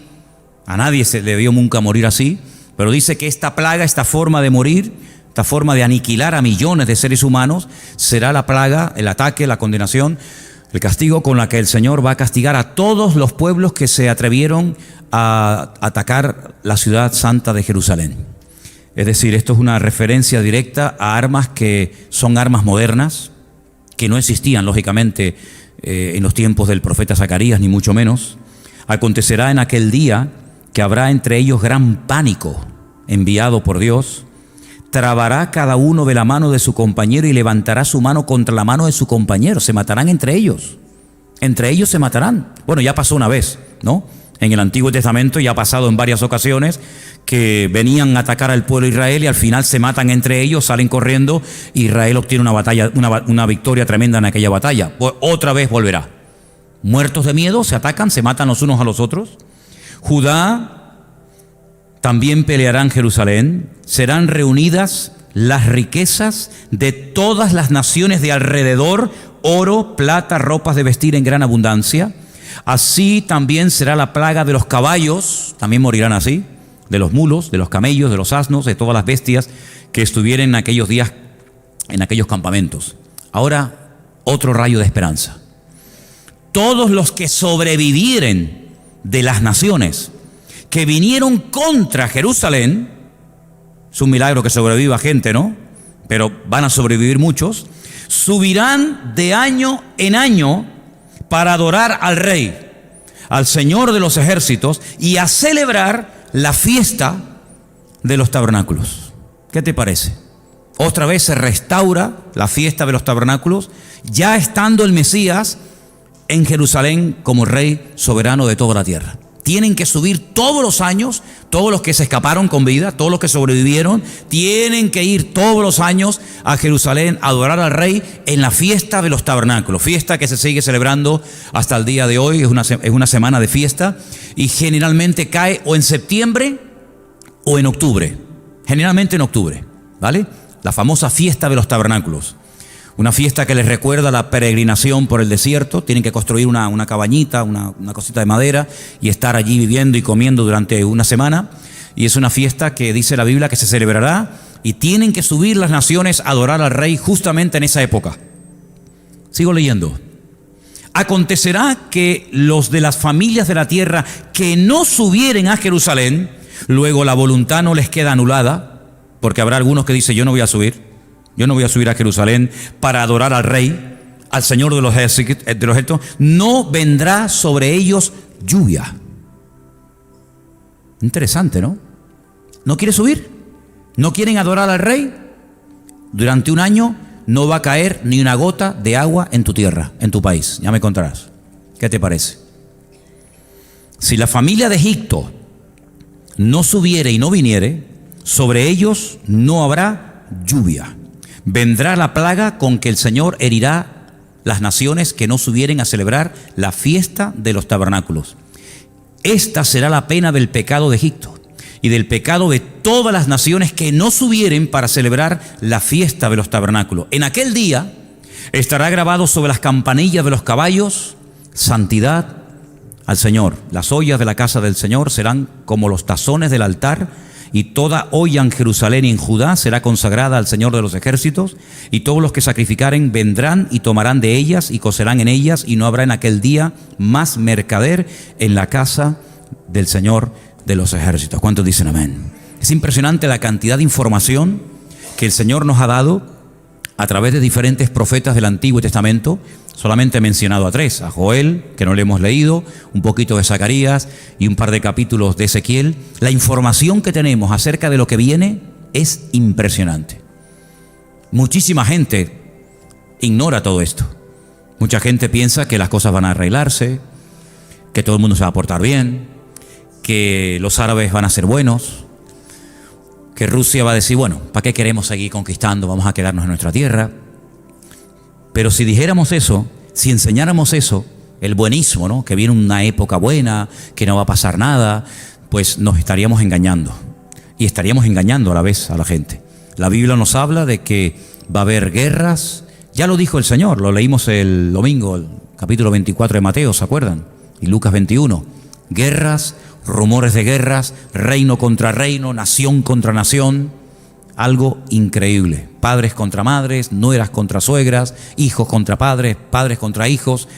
A nadie se le vio nunca morir así. Pero dice que esta plaga, esta forma de morir, esta forma de aniquilar a millones de seres humanos, será la plaga, el ataque, la condenación, el castigo con la que el Señor va a castigar a todos los pueblos que se atrevieron a atacar la ciudad santa de Jerusalén. Es decir, esto es una referencia directa a armas que son armas modernas, que no existían lógicamente en los tiempos del profeta Zacarías, ni mucho menos. Acontecerá en aquel día que habrá entre ellos gran pánico enviado por Dios. Trabará cada uno de la mano de su compañero y levantará su mano contra la mano de su compañero. Se matarán entre ellos. Entre ellos se matarán. Bueno, ya pasó una vez, ¿no? En el Antiguo Testamento ya ha pasado en varias ocasiones que venían a atacar al pueblo de Israel y al final se matan entre ellos, salen corriendo. Israel obtiene una victoria tremenda en aquella batalla. Otra vez volverá. muertos de miedo, se atacan, se matan los unos a los otros. Judá también peleará en Jerusalén, serán reunidas las riquezas de todas las naciones de alrededor, oro, plata, ropas de vestir en gran abundancia. Así también será la plaga de los caballos, también morirán así, de los mulos, de los camellos, de los asnos, de todas las bestias que estuvieran en aquellos días, en aquellos campamentos. Ahora, otro rayo de esperanza. Todos los que sobrevivieren de las naciones que vinieron contra Jerusalén, es un milagro que sobreviva gente, ¿no? Pero van a sobrevivir muchos, subirán de año en año para adorar al Rey, al Señor de los ejércitos, y a celebrar la fiesta de los tabernáculos. ¿Qué te parece? Otra vez se restaura la fiesta de los tabernáculos, ya estando el Mesías en Jerusalén como Rey soberano de toda la tierra. Tienen que subir todos los años, todos los que se escaparon con vida, todos los que sobrevivieron, tienen que ir todos los años a Jerusalén a adorar al Rey en la fiesta de los tabernáculos, fiesta que se sigue celebrando hasta el día de hoy, es una semana de fiesta, y generalmente cae o en septiembre o en octubre, generalmente en octubre, ¿vale? La famosa fiesta de los tabernáculos. Una fiesta que les recuerda la peregrinación por el desierto. Tienen que construir una cabañita, una cosita de madera y estar allí viviendo y comiendo durante una semana. Y es una fiesta que dice la Biblia que se celebrará y tienen que subir las naciones a adorar al Rey justamente en esa época. Sigo leyendo. Acontecerá que los de las familias de la tierra que no subieren a Jerusalén, luego la voluntad no les queda anulada, porque habrá algunos que dicen: yo no voy a subir a Jerusalén para adorar al Rey, al Señor de los ejércitos, no vendrá sobre ellos lluvia. Interesante, ¿no? ¿No quiere subir? ¿No quieren adorar al Rey? Durante un año no va a caer ni una gota de agua en tu tierra, en tu país. Ya me contarás. ¿Qué te parece? Si la familia de Egipto no subiere y no viniere, sobre ellos no habrá lluvia. Vendrá la plaga con que el Señor herirá las naciones que no subieren a celebrar la fiesta de los tabernáculos. Esta será la pena del pecado de Egipto y del pecado de todas las naciones que no subieren para celebrar la fiesta de los tabernáculos. En aquel día estará grabado sobre las campanillas de los caballos: santidad al Señor. Las ollas de la casa del Señor serán como los tazones del altar, y toda olla en Jerusalén y en Judá será consagrada al Señor de los ejércitos, y todos los que sacrificaren vendrán y tomarán de ellas y cocerán en ellas, y no habrá en aquel día más mercader en la casa del Señor de los ejércitos. ¿Cuántos dicen amén? Es impresionante la cantidad de información que el Señor nos ha dado a través de diferentes profetas del Antiguo Testamento. Solamente he mencionado a 3, a Joel, que no le hemos leído, un poquito de Zacarías y un par de capítulos de Ezequiel. La información que tenemos acerca de lo que viene es impresionante. Muchísima gente ignora todo esto. Mucha gente piensa que las cosas van a arreglarse, que todo el mundo se va a portar bien, que los árabes van a ser buenos, que Rusia va a decir: bueno, ¿para qué queremos seguir conquistando? Vamos a quedarnos en nuestra tierra. Pero si dijéramos eso, si enseñáramos eso, el buenismo, ¿no? Que viene una época buena, que no va a pasar nada, pues nos estaríamos engañando. Y estaríamos engañando a la vez a la gente. La Biblia nos habla de que va a haber guerras. Ya lo dijo el Señor, lo leímos el domingo, el capítulo 24 de Mateo, ¿se acuerdan? Y Lucas 21. Guerras, rumores de guerras, reino contra reino, nación contra nación. Algo increíble. Padres contra madres, nueras contra suegras, hijos contra padres, padres contra hijos.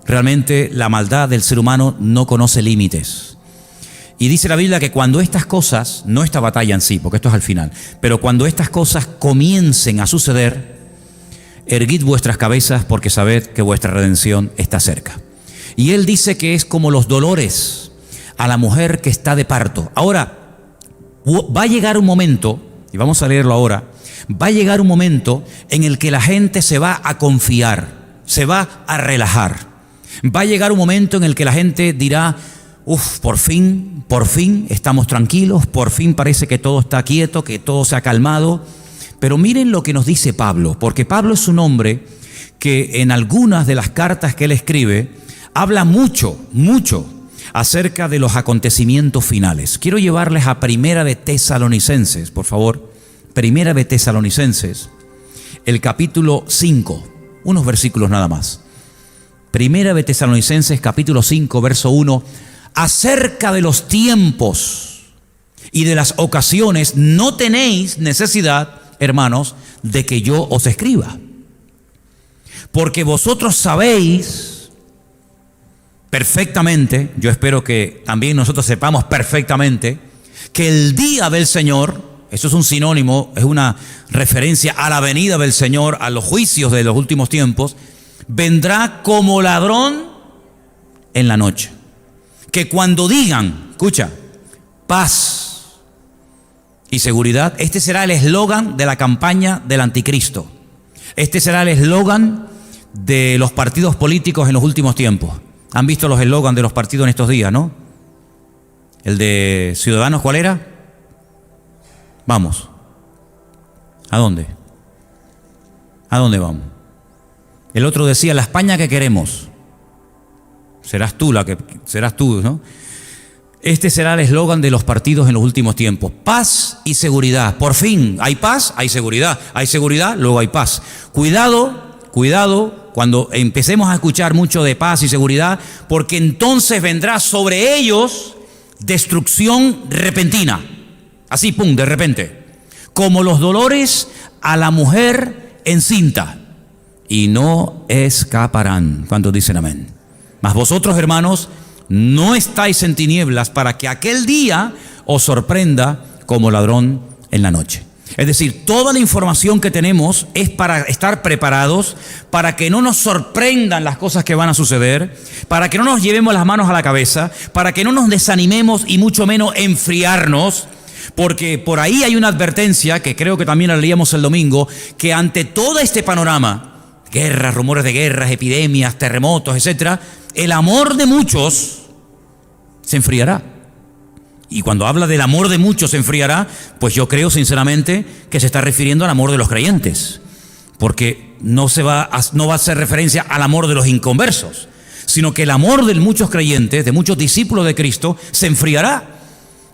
Realmente la maldad del ser humano no conoce límites. Y dice la Biblia que cuando estas cosas, no esta batalla en sí, porque esto es al final, pero cuando estas cosas comiencen a suceder, erguid vuestras cabezas, porque sabed que vuestra redención está cerca. Y él dice que es como los dolores a la mujer que está de parto. Ahora, va a llegar un momento, y vamos a leerlo ahora, va a llegar un momento en el que la gente se va a confiar, se va a relajar. Va a llegar un momento en el que la gente dirá: por fin estamos tranquilos, por fin parece que todo está quieto, que todo se ha calmado. Pero miren lo que nos dice Pablo, porque Pablo es un hombre que en algunas de las cartas que él escribe habla mucho acerca de los acontecimientos finales. Quiero llevarles a Primera de Tesalonicenses, por favor. Primera de Tesalonicenses, el capítulo 5, unos versículos nada más. Primera de Tesalonicenses, capítulo 5, verso 1. Acerca de los tiempos y de las ocasiones no tenéis necesidad, hermanos, de que yo os escriba. Porque vosotros sabéis perfectamente, yo espero que también nosotros sepamos perfectamente, que el día del Señor, eso es un sinónimo, es una referencia a la venida del Señor, a los juicios de los últimos tiempos, vendrá como ladrón en la noche. Que cuando digan, escucha, paz y seguridad, este será el eslogan de la campaña del anticristo. Este será el eslogan de los partidos políticos en los últimos tiempos. Han visto los eslogans de los partidos en estos días, ¿no? El de Ciudadanos, ¿cuál era? Vamos. ¿A dónde? ¿A dónde vamos? El otro decía, la España que queremos. Serás tú, ¿no? Este será el eslogan de los partidos en los últimos tiempos. Paz y seguridad. Por fin, hay paz, hay seguridad. Hay seguridad, luego hay paz. Cuidado, cuando empecemos a escuchar mucho de paz y seguridad, porque entonces vendrá sobre ellos destrucción repentina. Así, pum, de repente. Como los dolores a la mujer encinta. Y no escaparán. ¿Cuántos dicen amén? Mas vosotros, hermanos, no estáis en tinieblas para que aquel día os sorprenda como ladrón en la noche. Es decir, toda la información que tenemos es para estar preparados, para que no nos sorprendan las cosas que van a suceder, para que no nos llevemos las manos a la cabeza, para que no nos desanimemos y mucho menos enfriarnos, porque por ahí hay una advertencia que creo que también la leíamos el domingo, que ante todo este panorama, guerras, rumores de guerras, epidemias, terremotos, etcétera, el amor de muchos se enfriará. Y cuando habla del amor de muchos se enfriará, pues yo creo sinceramente que se está refiriendo al amor de los creyentes, porque no va a hacer referencia al amor de los inconversos, sino que el amor de muchos creyentes, de muchos discípulos de Cristo, se enfriará.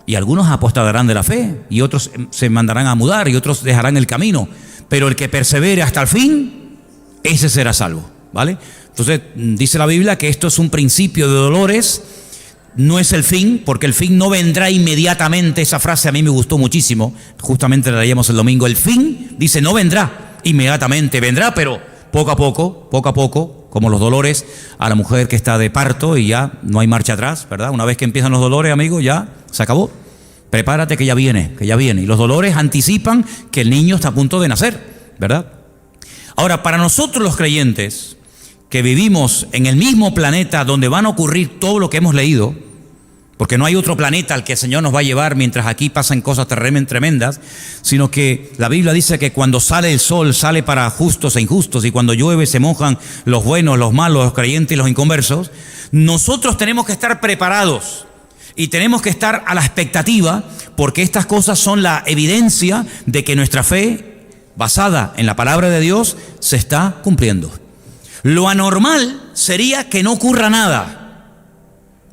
Y algunos apostatarán de la fe, y otros se mandarán a mudar, y otros dejarán el camino. Pero el que persevere hasta el fin, ese será salvo, ¿vale? Entonces, dice la Biblia que esto es un principio de dolores, no es el fin, porque el fin no vendrá inmediatamente. Esa frase a mí me gustó muchísimo, justamente la leíamos el domingo. El fin, dice, no vendrá inmediatamente, vendrá, pero poco a poco, como los dolores a la mujer que está de parto y ya no hay marcha atrás, ¿verdad? Una vez que empiezan los dolores, amigo, ya se acabó. Prepárate que ya viene. Y los dolores anticipan que el niño está a punto de nacer, ¿verdad? Ahora, para nosotros los creyentes, que vivimos en el mismo planeta donde van a ocurrir todo lo que hemos leído, porque no hay otro planeta al que el Señor nos va a llevar mientras aquí pasan cosas tremendas, sino que la Biblia dice que cuando sale el sol, sale para justos e injustos, y cuando llueve se mojan los buenos, los malos, los creyentes y los inconversos. Nosotros tenemos que estar preparados y tenemos que estar a la expectativa, porque estas cosas son la evidencia de que nuestra fe, basada en la palabra de Dios, se está cumpliendo. Lo anormal sería que no ocurra nada.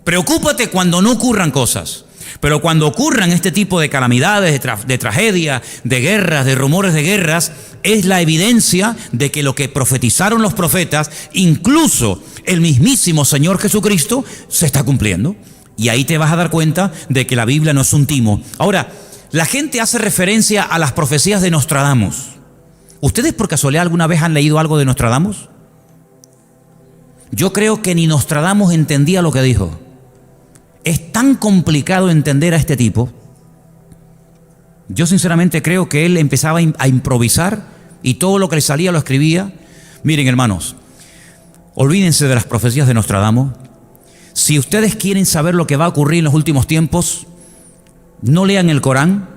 Preocúpate cuando no ocurran cosas. Pero cuando ocurran este tipo de calamidades, de tragedias, de guerras, de rumores de guerras, es la evidencia de que lo que profetizaron los profetas, incluso el mismísimo Señor Jesucristo, se está cumpliendo. Y ahí te vas a dar cuenta de que la Biblia no es un timo. Ahora, la gente hace referencia a las profecías de Nostradamus. ¿Ustedes por casualidad alguna vez han leído algo de Nostradamus? Yo creo que ni Nostradamus entendía lo que dijo. Es tan complicado entender a este tipo. Yo sinceramente creo que él empezaba a improvisar y todo lo que le salía lo escribía. Miren, hermanos, olvídense de las profecías de Nostradamus. Si ustedes quieren saber lo que va a ocurrir en los últimos tiempos, no lean el Corán.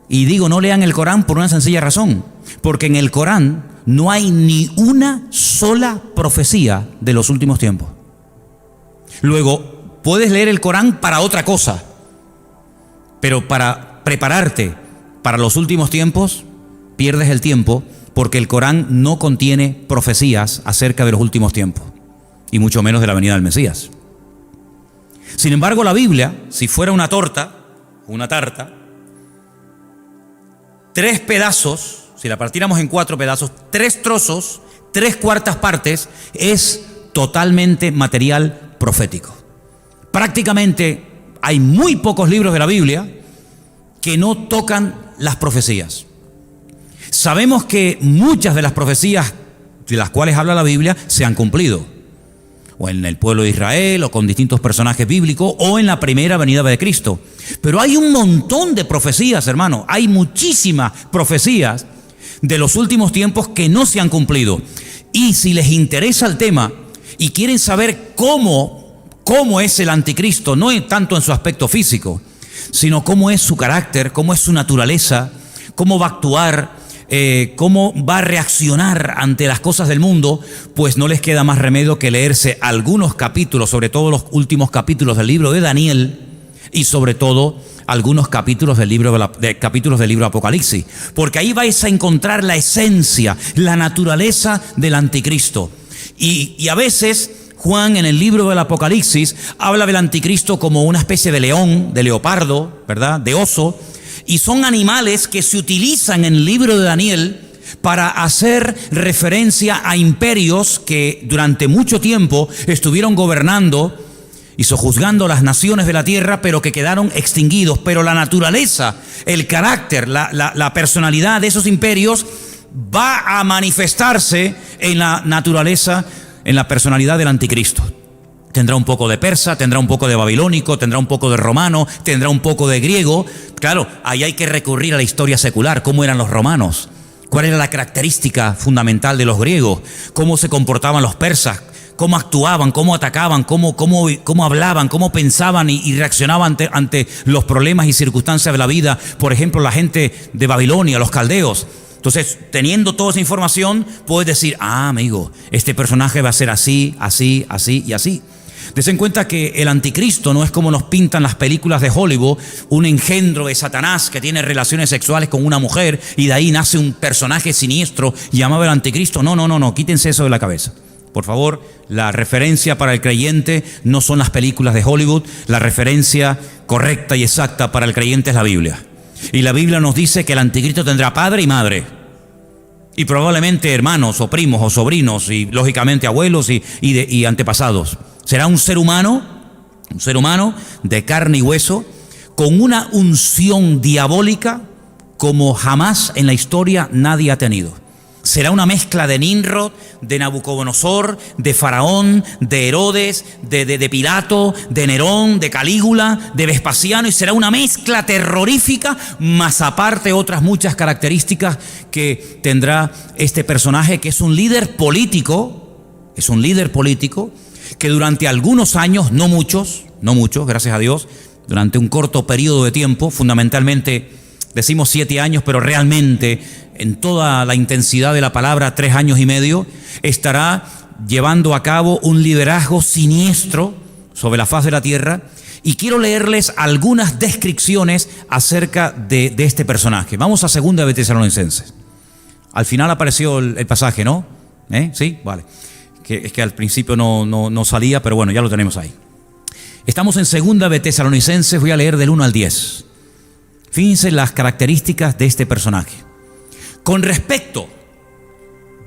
Y digo no lean el Corán por una sencilla razón, porque en el Corán no hay ni una sola profecía de los últimos tiempos. Luego, puedes leer el Corán para otra cosa, pero para prepararte para los últimos tiempos, pierdes el tiempo, porque el Corán no contiene profecías acerca de los últimos tiempos. y mucho menos de la venida del Mesías. Sin embargo, la Biblia, si fuera una torta, una tarta, 3 pedazos, si la partiéramos en 4 pedazos, 3 trozos, 3/4 partes, es totalmente material profético. Prácticamente hay muy pocos libros de la Biblia que no tocan las profecías. Sabemos que muchas de las profecías de las cuales habla la Biblia se han cumplido, o en el pueblo de Israel, o con distintos personajes bíblicos, o en la primera venida de Cristo. Pero hay un montón de profecías, hermano. Hay muchísimas profecías de los últimos tiempos que no se han cumplido. Y si les interesa el tema y quieren saber cómo es el anticristo, no es tanto en su aspecto físico, sino cómo es su carácter, cómo es su naturaleza, cómo va a actuar, cómo va a reaccionar ante las cosas del mundo, pues no les queda más remedio que leerse algunos capítulos, sobre todo los últimos capítulos del libro de Daniel, y sobre todo algunos capítulos del libro de Apocalipsis, porque ahí vais a encontrar la esencia, la naturaleza del anticristo. Y a veces Juan en el libro del Apocalipsis habla del anticristo como una especie de león, de leopardo, ¿verdad?, de oso, y son animales que se utilizan en el libro de Daniel para hacer referencia a imperios que durante mucho tiempo estuvieron gobernando y sojuzgando las naciones de la tierra, pero que quedaron extinguidos. Pero la naturaleza, el carácter, la personalidad de esos imperios va a manifestarse en la naturaleza, en la personalidad del anticristo. Tendrá un poco de persa, tendrá un poco de babilónico, tendrá un poco de romano, tendrá un poco de griego. Claro, ahí hay que recurrir a la historia secular. ¿Cómo eran los romanos? ¿Cuál era la característica fundamental de los griegos? ¿Cómo se comportaban los persas? ¿Cómo actuaban? ¿Cómo atacaban? ¿Cómo hablaban? ¿Cómo pensaban y reaccionaban ante los problemas y circunstancias de la vida? Por ejemplo, la gente de Babilonia, los caldeos. Entonces, teniendo toda esa información, puedes decir, amigo, este personaje va a ser así, así, así y así. Des en cuenta que el anticristo no es como nos pintan las películas de Hollywood, un engendro de Satanás que tiene relaciones sexuales con una mujer y de ahí nace un personaje siniestro llamado el anticristo. No, quítense eso de la cabeza. Por favor, la referencia para el creyente no son las películas de Hollywood, la referencia correcta y exacta para el creyente es la Biblia. Y la Biblia nos dice que el anticristo tendrá padre y madre, y probablemente hermanos o primos o sobrinos, y lógicamente abuelos y antepasados. Será un ser humano de carne y hueso, con una unción diabólica como jamás en la historia nadie ha tenido. Será una mezcla de Nimrod, de Nabucodonosor, de Faraón, de Herodes, de Pilato, de Nerón, de Calígula, de Vespasiano, y será una mezcla terrorífica, más aparte otras muchas características que tendrá este personaje, que es un líder político, que durante algunos años, no muchos, gracias a Dios, durante un corto periodo de tiempo, fundamentalmente decimos 7 años, pero realmente en toda la intensidad de la palabra 3 años y medio, estará llevando a cabo un liderazgo siniestro sobre la faz de la tierra. Y quiero leerles algunas descripciones acerca de este personaje. Vamos a 2 de Tesalonicenses. Al final apareció el pasaje, ¿no? ¿Sí? Vale. Es que al principio no salía, pero bueno, ya lo tenemos ahí. Estamos en 2 de Tesalonicenses, voy a leer del 1 al 10. Fíjense las características de este personaje. Con respecto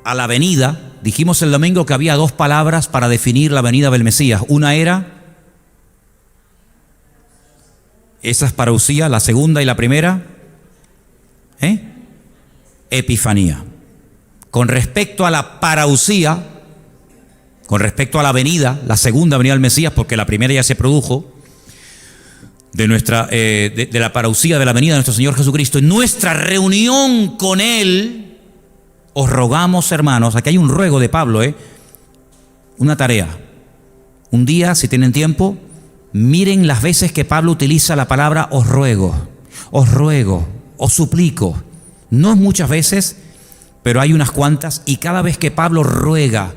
a la venida, dijimos el domingo que había 2 palabras para definir la venida del Mesías. Una era, esa es parousia, la segunda y la primera, epifanía. Con respecto a la parousia, con respecto a la venida, la segunda venida del Mesías, porque la primera ya se produjo, de la parousia, de la venida de nuestro Señor Jesucristo, en nuestra reunión con Él, os rogamos, hermanos, aquí hay un ruego de Pablo, una tarea. Un día, si tienen tiempo, miren las veces que Pablo utiliza la palabra os ruego, os suplico. No es muchas veces, pero hay unas cuantas, y cada vez que Pablo ruega,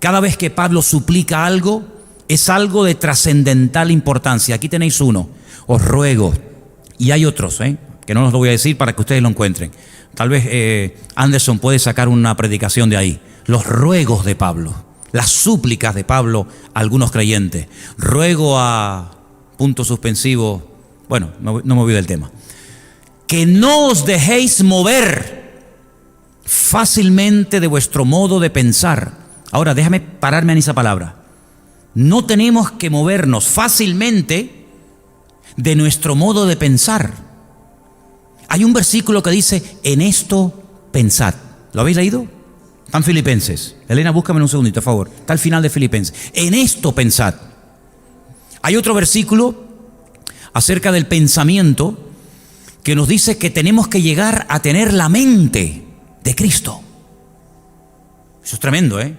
cada vez que Pablo suplica algo, es algo de trascendental importancia. Aquí tenéis uno. Os ruego. Y hay otros, que no os lo voy a decir para que ustedes lo encuentren. Tal vez Anderson puede sacar una predicación de ahí. Los ruegos de Pablo. las súplicas de Pablo a algunos creyentes. Ruego a punto suspensivo, bueno, no me voy del tema, que no os dejéis mover fácilmente de vuestro modo de pensar. Ahora, déjame pararme en esa palabra. No tenemos que movernos fácilmente de nuestro modo de pensar. Hay un versículo que dice, en esto pensad. ¿Lo habéis leído? Está en Filipenses. Elena, búscame un segundito, por favor. Está al final de Filipenses. En esto pensad. Hay otro versículo acerca del pensamiento que nos dice que tenemos que llegar a tener la mente de Cristo. Eso es tremendo, ¿eh?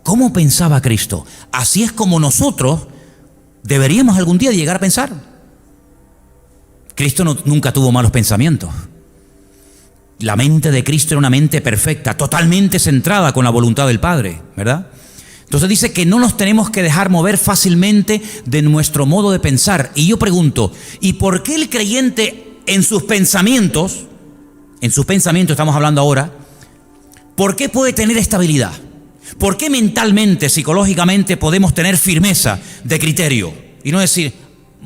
¿Cómo pensaba Cristo? Así es como nosotros deberíamos algún día llegar a pensar. Cristo nunca tuvo malos pensamientos. La mente de Cristo era una mente perfecta, totalmente centrada con la voluntad del Padre, ¿verdad? Entonces dice que no nos tenemos que dejar mover fácilmente de nuestro modo de pensar. Y yo pregunto, ¿y por qué el creyente en sus pensamientos estamos hablando ahora, por qué puede tener estabilidad? ¿Por qué mentalmente, psicológicamente podemos tener firmeza de criterio? Y no decir,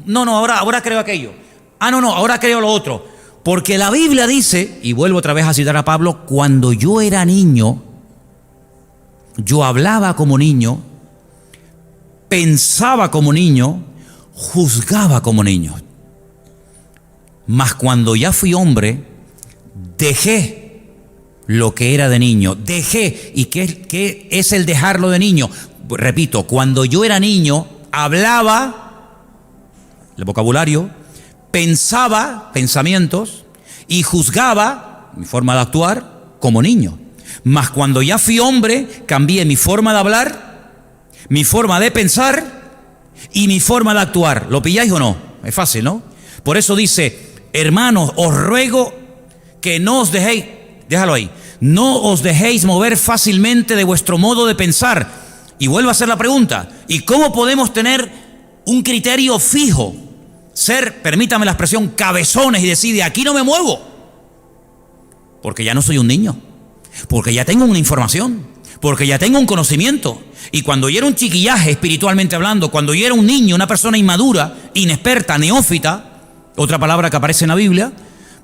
no, ahora creo aquello. No, ahora creo lo otro. Porque la Biblia dice, y vuelvo otra vez a citar a Pablo, cuando yo era niño, yo hablaba como niño, pensaba como niño, juzgaba como niño. Mas cuando ya fui hombre, dejé lo que era de niño. Dejé. ¿Y qué es el dejarlo de niño? Repito, cuando yo era niño, hablaba, el vocabulario, pensaba pensamientos y juzgaba mi forma de actuar como niño. Mas cuando ya fui hombre, cambié mi forma de hablar, mi forma de pensar y mi forma de actuar. ¿Lo pilláis o no? Es fácil, ¿no? Por eso dice, hermanos, os ruego que no os dejéis, déjalo ahí, no os dejéis mover fácilmente de vuestro modo de pensar. Y vuelvo a hacer la pregunta, ¿y cómo podemos tener un criterio fijo? Ser, permítame la expresión, cabezones y decir, de aquí no me muevo. Porque ya no soy un niño. Porque ya tengo una información. Porque ya tengo un conocimiento. Y cuando yo era un chiquillaje, espiritualmente hablando, cuando yo era un niño, una persona inmadura, inexperta, neófita, otra palabra que aparece en la Biblia,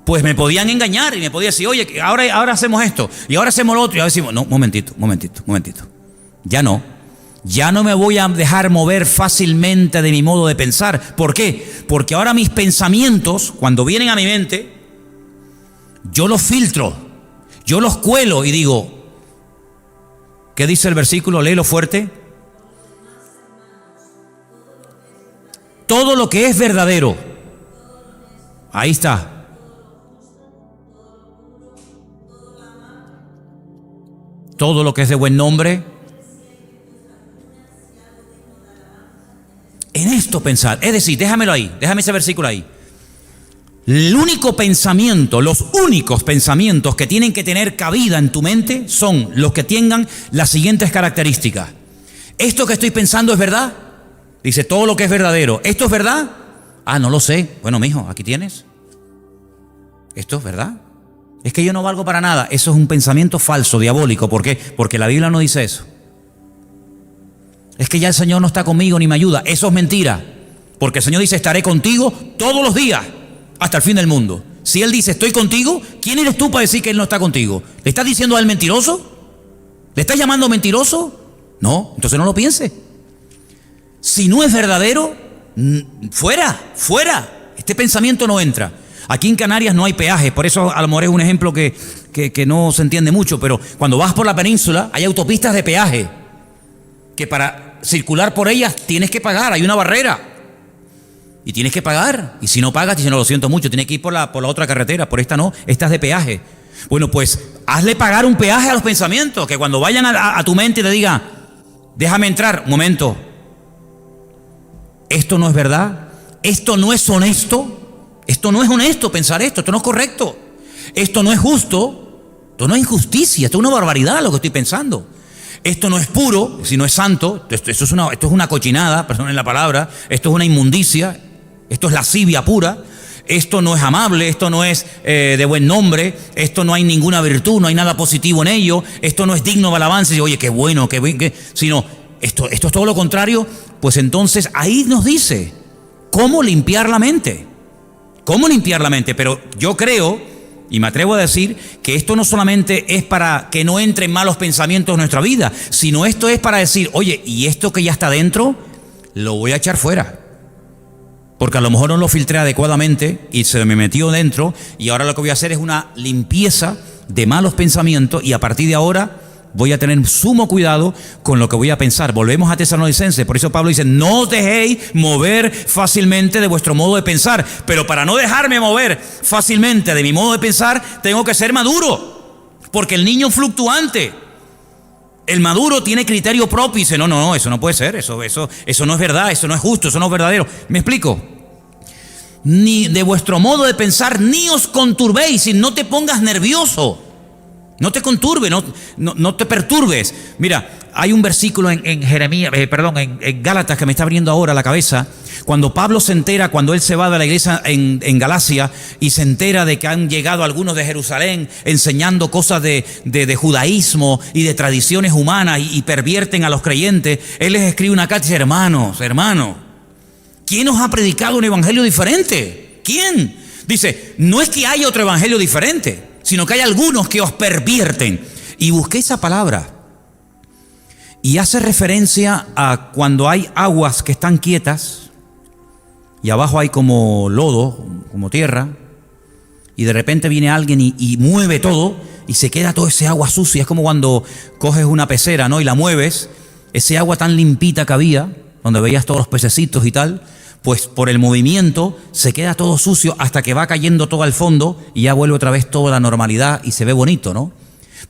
pues me podían engañar y me podían decir, oye, ahora hacemos esto, y ahora hacemos lo otro, y ahora decimos, no, momentito. Ya no me voy a dejar mover fácilmente de mi modo de pensar. ¿Por qué? Porque ahora mis pensamientos, cuando vienen a mi mente, yo los filtro, yo los cuelo y digo, ¿qué dice el versículo? Léelo fuerte. Todo lo que es verdadero. Ahí está. Todo lo que es de buen nombre. En esto pensar, es decir, déjamelo ahí, déjame ese versículo ahí. El único pensamiento, los únicos pensamientos que tienen que tener cabida en tu mente son los que tengan las siguientes características. ¿Esto que estoy pensando es verdad? Dice, todo lo que es verdadero. ¿Esto es verdad? No lo sé. Bueno, mijo, aquí tienes. ¿Esto es verdad? Es que yo no valgo para nada. Eso es un pensamiento falso, diabólico. ¿Por qué? Porque la Biblia no dice eso. Es que ya el Señor no está conmigo ni me ayuda. Eso es mentira. Porque el Señor dice, estaré contigo todos los días hasta el fin del mundo. Si Él dice, estoy contigo, ¿quién eres tú para decir que Él no está contigo? ¿Le estás diciendo a Él mentiroso? ¿Le estás llamando mentiroso? No, entonces no lo piense. Si no es verdadero, fuera. Este pensamiento no entra. Aquí en Canarias no hay peajes, por eso a lo mejor es un ejemplo que no se entiende mucho, pero cuando vas por la península hay autopistas de peaje, que para circular por ellas tienes que pagar, hay una barrera. Y tienes que pagar, y si no pagas, te dicen, no, lo siento mucho, tienes que ir por la otra carretera, por esta no, esta es de peaje. Bueno, pues hazle pagar un peaje a los pensamientos, que cuando vayan a tu mente te digan, déjame entrar, un momento, esto no es verdad, esto no es honesto. Esto no es honesto pensar esto no es correcto, esto no es justo, esto no es injusticia, esto es una barbaridad lo que estoy pensando. Esto no es puro, si no es santo, esto es una cochinada, perdonen la palabra, esto es una inmundicia, esto es lascivia pura, esto no es amable, esto no es de buen nombre, esto no hay ninguna virtud, no hay nada positivo en ello, esto no es digno de alabanza, y oye, qué bueno, sino esto es todo lo contrario, pues entonces ahí nos dice cómo limpiar la mente. ¿Cómo limpiar la mente? Pero yo creo, y me atrevo a decir, que esto no solamente es para que no entren malos pensamientos en nuestra vida, sino esto es para decir, oye, y esto que ya está dentro, lo voy a echar fuera. Porque a lo mejor no lo filtré adecuadamente y se me metió dentro, y ahora lo que voy a hacer es una limpieza de malos pensamientos, y a partir de ahora voy a tener sumo cuidado con lo que voy a pensar. Volvemos a Tesalonicenses, por eso Pablo dice, no os dejéis mover fácilmente de vuestro modo de pensar. Pero para no dejarme mover fácilmente de mi modo de pensar, tengo que ser maduro. Porque el niño fluctuante, el maduro tiene criterio propio y dice, no, eso no puede ser, eso no es verdad, eso no es justo, eso no es verdadero. ¿Me explico? Ni de vuestro modo de pensar, ni os conturbéis, y no te pongas nervioso. No te conturbe, no te perturbes. Mira, hay un versículo en Jeremías, en Gálatas que me está abriendo ahora la cabeza. Cuando Pablo se entera, cuando él se va de la iglesia en Galacia y se entera de que han llegado algunos de Jerusalén enseñando cosas de judaísmo y de tradiciones humanas y pervierten a los creyentes, él les escribe una carta y dice, hermanos, ¿quién os ha predicado un evangelio diferente? ¿Quién? Dice, no es que haya otro evangelio diferente, sino que hay algunos que os pervierten. Y busqué esa palabra y hace referencia a cuando hay aguas que están quietas y abajo hay como lodo, como tierra, y de repente viene alguien y mueve todo y se queda todo ese agua sucia. Es como cuando coges una pecera, ¿no?, y la mueves, ese agua tan limpita que había, donde veías todos los pececitos y tal, pues por el movimiento se queda todo sucio hasta que va cayendo todo al fondo y ya vuelve otra vez toda la normalidad y se ve bonito, ¿no?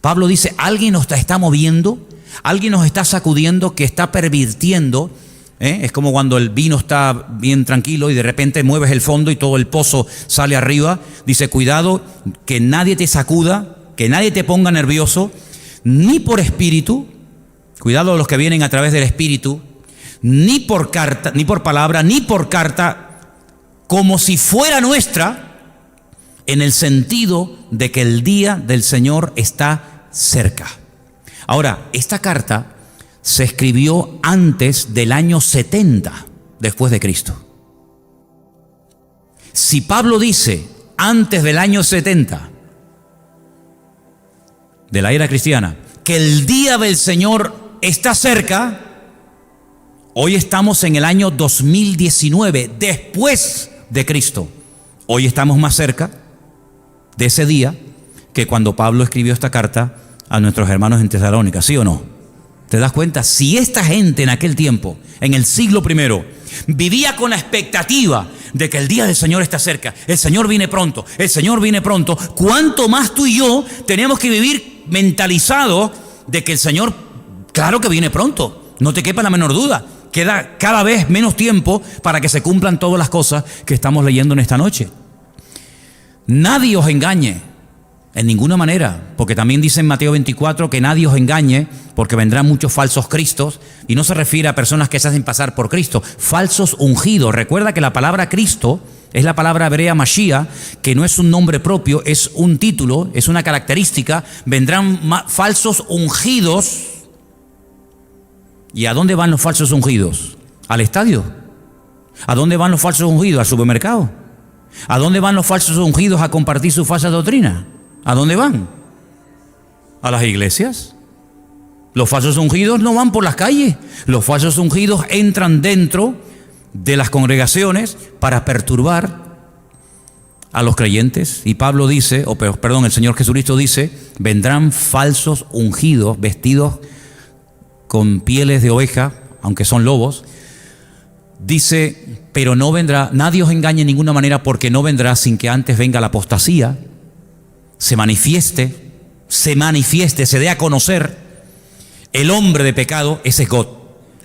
Pablo dice, alguien nos está moviendo, alguien nos está sacudiendo, que está pervirtiendo. Es como cuando el vino está bien tranquilo y de repente mueves el fondo y todo el pozo sale arriba. Dice, cuidado, que nadie te sacuda, que nadie te ponga nervioso, ni por espíritu, cuidado los que vienen a través del espíritu, ni por carta, ni por palabra, ni por carta, como si fuera nuestra, en el sentido de que el día del Señor está cerca. Ahora, esta carta se escribió antes del año 70 después de Cristo. Si Pablo dice antes del año 70 de la era cristiana que el día del Señor está cerca, hoy estamos en el año 2019, después de Cristo. Hoy estamos más cerca de ese día que cuando Pablo escribió esta carta a nuestros hermanos en Tesalónica, ¿sí o no? ¿Te das cuenta? Si esta gente en aquel tiempo, en el siglo I, vivía con la expectativa de que el día del Señor está cerca, el Señor viene pronto, ¿cuánto más tú y yo tenemos que vivir mentalizados de que el Señor, claro que viene pronto, no te quepa la menor duda? Queda cada vez menos tiempo para que se cumplan todas las cosas que estamos leyendo en esta noche. Nadie os engañe, en ninguna manera, porque también dice en Mateo 24 que nadie os engañe, porque vendrán muchos falsos cristos, y no se refiere a personas que se hacen pasar por Cristo, falsos ungidos. Recuerda que la palabra Cristo es la palabra hebrea Mashiach, que no es un nombre propio, es un título, es una característica. Vendrán falsos ungidos. ¿Y a dónde van los falsos ungidos? ¿Al estadio? ¿A dónde van los falsos ungidos? ¿Al supermercado? ¿A dónde van los falsos ungidos a compartir su falsa doctrina? ¿A dónde van? ¿A las iglesias? Los falsos ungidos no van por las calles. Los falsos ungidos entran dentro de las congregaciones para perturbar a los creyentes. Y Pablo dice, el Señor Jesucristo dice, vendrán falsos ungidos vestidos con pieles de oveja, aunque son lobos. Dice, pero no vendrá, nadie os engañe en ninguna manera, porque no vendrá sin que antes venga la apostasía, se manifieste, se dé a conocer el hombre de pecado. Ese es God.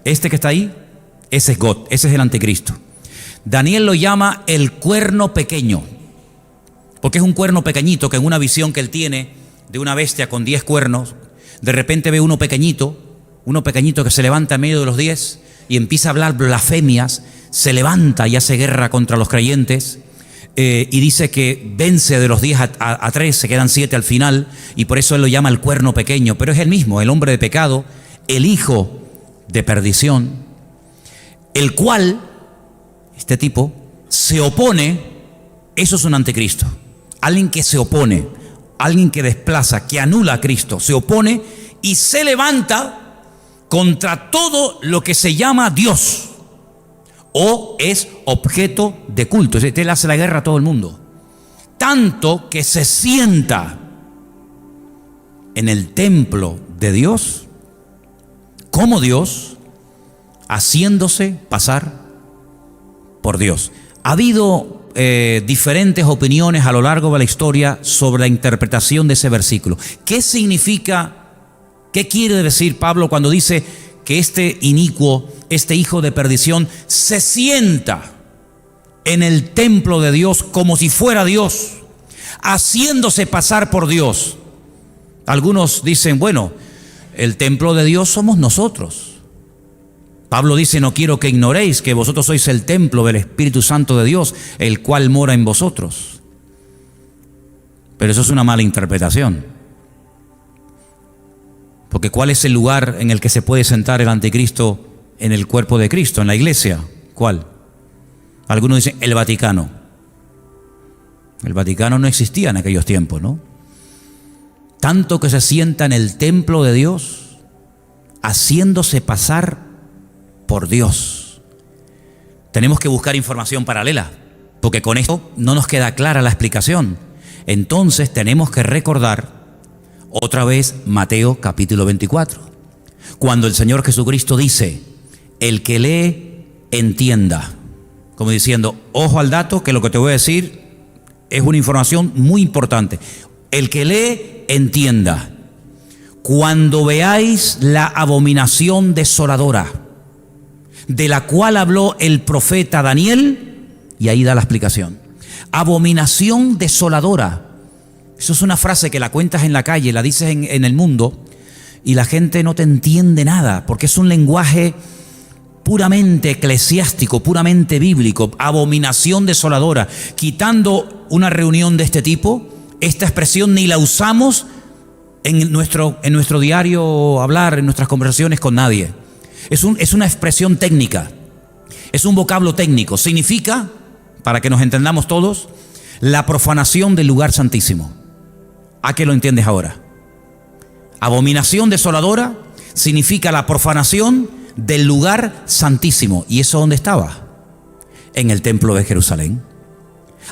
Este que está ahí, ese es God, ese es el anticristo. Daniel lo llama el cuerno pequeño, porque es un cuerno pequeñito que en una visión que él tiene de una bestia con 10 cuernos, de repente ve uno pequeñito que se levanta en medio de los 10 y empieza a hablar blasfemias, se levanta y hace guerra contra los creyentes, y dice que vence de los 10 a 3, se quedan 7 al final, y por eso él lo llama el cuerno pequeño. Pero es el mismo, el hombre de pecado, el hijo de perdición, el cual, este tipo, se opone. Eso es un anticristo. Alguien que se opone, alguien que desplaza, que anula a Cristo, se opone y se levanta contra todo lo que se llama Dios o es objeto de culto. Es decir, él hace la guerra a todo el mundo, tanto que se sienta en el templo de Dios como Dios, haciéndose pasar por Dios. Ha habido diferentes opiniones a lo largo de la historia sobre la interpretación de ese versículo. ¿Qué significa? ¿Qué quiere decir Pablo cuando dice que este inicuo, este hijo de perdición, se sienta en el templo de Dios como si fuera Dios, haciéndose pasar por Dios? Algunos dicen, bueno, el templo de Dios somos nosotros. Pablo dice, no quiero que ignoréis que vosotros sois el templo del Espíritu Santo de Dios, el cual mora en vosotros. Pero eso es una mala interpretación. Porque ¿cuál es el lugar en el que se puede sentar el anticristo en el cuerpo de Cristo, en la iglesia? ¿Cuál? Algunos dicen el Vaticano. El Vaticano no existía en aquellos tiempos, ¿no? Tanto que se sienta en el templo de Dios, haciéndose pasar por Dios. Tenemos que buscar información paralela, porque con esto no nos queda clara la explicación. Entonces tenemos que recordar otra vez Mateo capítulo 24, cuando el Señor Jesucristo dice, el que lee, entienda. Como diciendo, ojo al dato, que lo que te voy a decir es una información muy importante. El que lee, entienda. Cuando veáis la abominación desoladora, de la cual habló el profeta Daniel, y ahí da la explicación. Abominación desoladora. Eso es una frase que la cuentas en la calle, la dices en el mundo, y la gente no te entiende nada, porque es un lenguaje puramente eclesiástico, puramente bíblico. Abominación desoladora. Quitando una reunión de este tipo, esta expresión ni la usamos en nuestro diario hablar, en nuestras conversaciones con nadie. Es una expresión técnica, es un vocablo técnico. Significa, para que nos entendamos todos, la profanación del lugar santísimo. ¿A qué lo entiendes ahora? Abominación desoladora significa la profanación del lugar santísimo. ¿Y eso dónde estaba? En el templo de Jerusalén.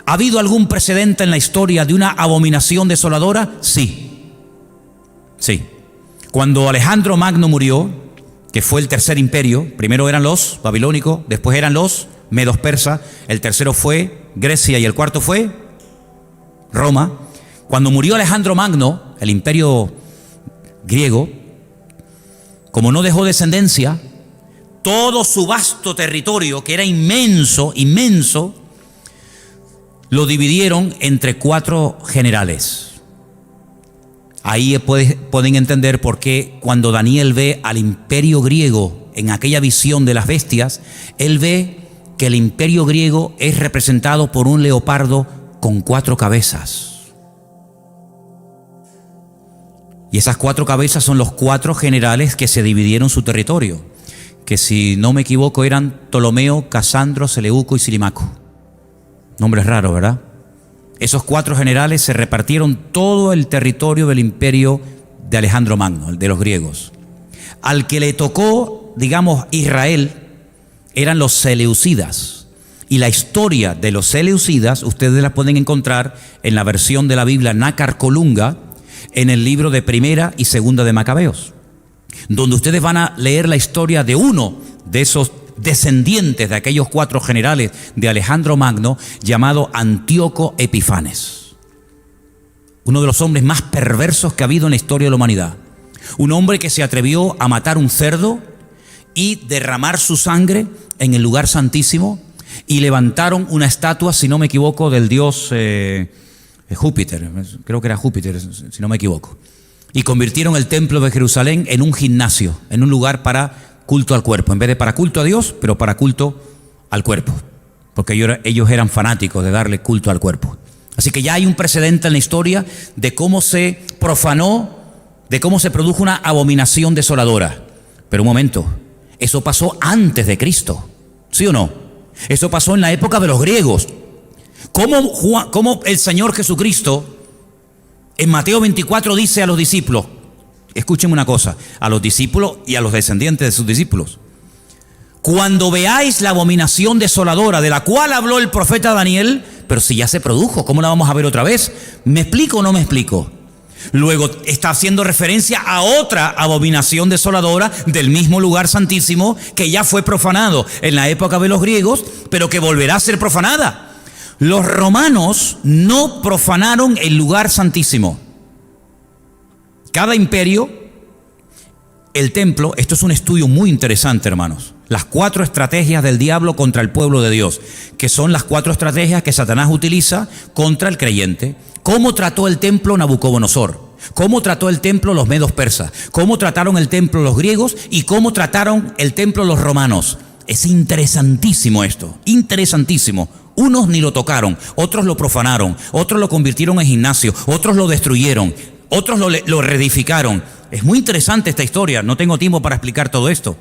¿Ha habido algún precedente en la historia de una abominación desoladora? Sí. Sí. Cuando Alejandro Magno murió, que fue el tercer imperio, primero eran los babilónicos, después eran los medos persas, el tercero fue Grecia y el cuarto fue Roma. Cuando murió Alejandro Magno, el imperio griego, como no dejó descendencia, todo su vasto territorio, que era inmenso, inmenso, lo dividieron entre 4 generales. Ahí pueden entender por qué cuando Daniel ve al imperio griego en aquella visión de las bestias, él ve que el imperio griego es representado por un leopardo con 4 cabezas. Y esas 4 cabezas son los 4 generales que se dividieron su territorio, que si no me equivoco eran Ptolomeo, Casandro, Seleuco y Silimaco. Nombres raros, ¿verdad? Esos 4 generales se repartieron todo el territorio del imperio de Alejandro Magno, el de los griegos. Al que le tocó, digamos, Israel, eran los seleucidas. Y la historia de los seleucidas, ustedes la pueden encontrar en la versión de la Biblia Nácar Colunga, en el libro de Primera y Segunda de Macabeos, donde ustedes van a leer la historia de uno de esos descendientes de aquellos 4 generales de Alejandro Magno, llamado Antíoco Epifanes. Uno de los hombres más perversos que ha habido en la historia de la humanidad. Un hombre que se atrevió a matar un cerdo y derramar su sangre en el lugar santísimo, y levantaron una estatua, si no me equivoco, del dios Júpiter, creo que era Júpiter, si no me equivoco, y convirtieron el templo de Jerusalén en un gimnasio, en un lugar para culto al cuerpo, en vez de para culto a Dios, pero para culto al cuerpo, porque ellos eran fanáticos de darle culto al cuerpo. Así que ya hay un precedente en la historia de cómo se profanó, de cómo se produjo una abominación desoladora. Pero un momento, Eso pasó antes de Cristo, ¿sí o no? Eso pasó en la época de los griegos. ¿Cómo el Señor Jesucristo en Mateo 24 dice a los discípulos? Escúchenme una cosa, a los discípulos y a los descendientes de sus discípulos: cuando veáis la abominación desoladora de la cual habló el profeta Daniel, pero si ya se produjo, ¿cómo la vamos a ver otra vez? ¿Me explico o no me explico? Luego está haciendo referencia a otra abominación desoladora del mismo lugar santísimo que ya fue profanado en la época de los griegos, pero que volverá a ser profanada. Los romanos no profanaron el lugar santísimo. Cada imperio, el templo, esto es un estudio muy interesante, hermanos. Las 4 estrategias del diablo contra el pueblo de Dios, que son las 4 estrategias que Satanás utiliza contra el creyente. ¿Cómo trató el templo Nabucodonosor? ¿Cómo trató el templo los medos persas? ¿Cómo trataron el templo los griegos? ¿Y cómo trataron el templo los romanos? Es interesantísimo esto, interesantísimo. Unos ni lo tocaron, otros lo profanaron, otros lo convirtieron en gimnasio, otros lo destruyeron, otros lo reedificaron. Es muy interesante esta historia, no tengo tiempo para explicar todo esto.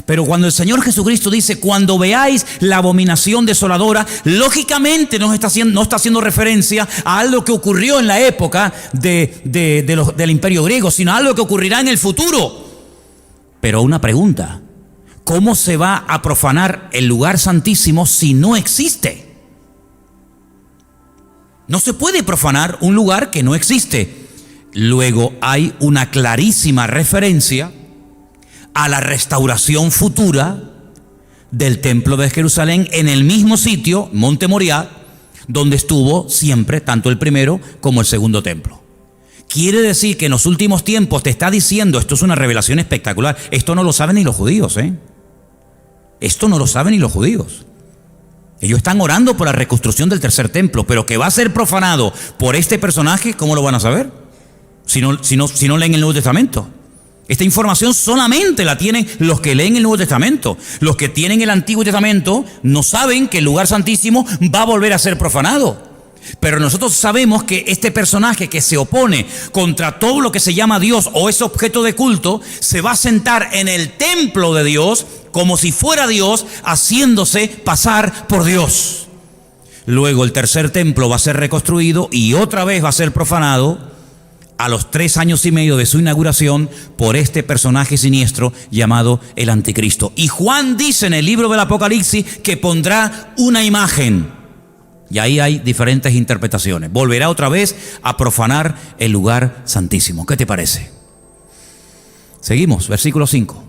Pero cuando el Señor Jesucristo dice, cuando veáis la abominación desoladora, lógicamente no está haciendo referencia a algo que ocurrió en la época del Imperio griego, sino a algo que ocurrirá en el futuro. Pero una pregunta: ¿cómo se va a profanar el lugar santísimo si no existe? No se puede profanar un lugar que no existe. Luego hay una clarísima referencia a la restauración futura del templo de Jerusalén en el mismo sitio, Monte Moriah, donde estuvo siempre tanto el primero como el segundo templo. Quiere decir que en los últimos tiempos te está diciendo, esto es una revelación espectacular, esto no lo saben ni los judíos, Esto no lo saben ni los judíos. Ellos están orando por la reconstrucción del tercer templo, pero que va a ser profanado por este personaje, ¿cómo lo van a saber? Si no leen el Nuevo Testamento. Esta información solamente la tienen los que leen el Nuevo Testamento. Los que tienen el Antiguo Testamento no saben que el lugar santísimo va a volver a ser profanado. Pero nosotros sabemos que este personaje que se opone contra todo lo que se llama Dios o es objeto de culto, se va a sentar en el templo de Dios como si fuera Dios, haciéndose pasar por Dios. Luego el tercer templo va a ser reconstruido y otra vez va a ser profanado a los 3 años y medio de su inauguración por este personaje siniestro llamado el Anticristo. Y Juan dice en el libro del Apocalipsis que pondrá una imagen. Y ahí hay diferentes interpretaciones. Volverá otra vez a profanar el lugar santísimo. ¿Qué te parece? Seguimos, versículo 5.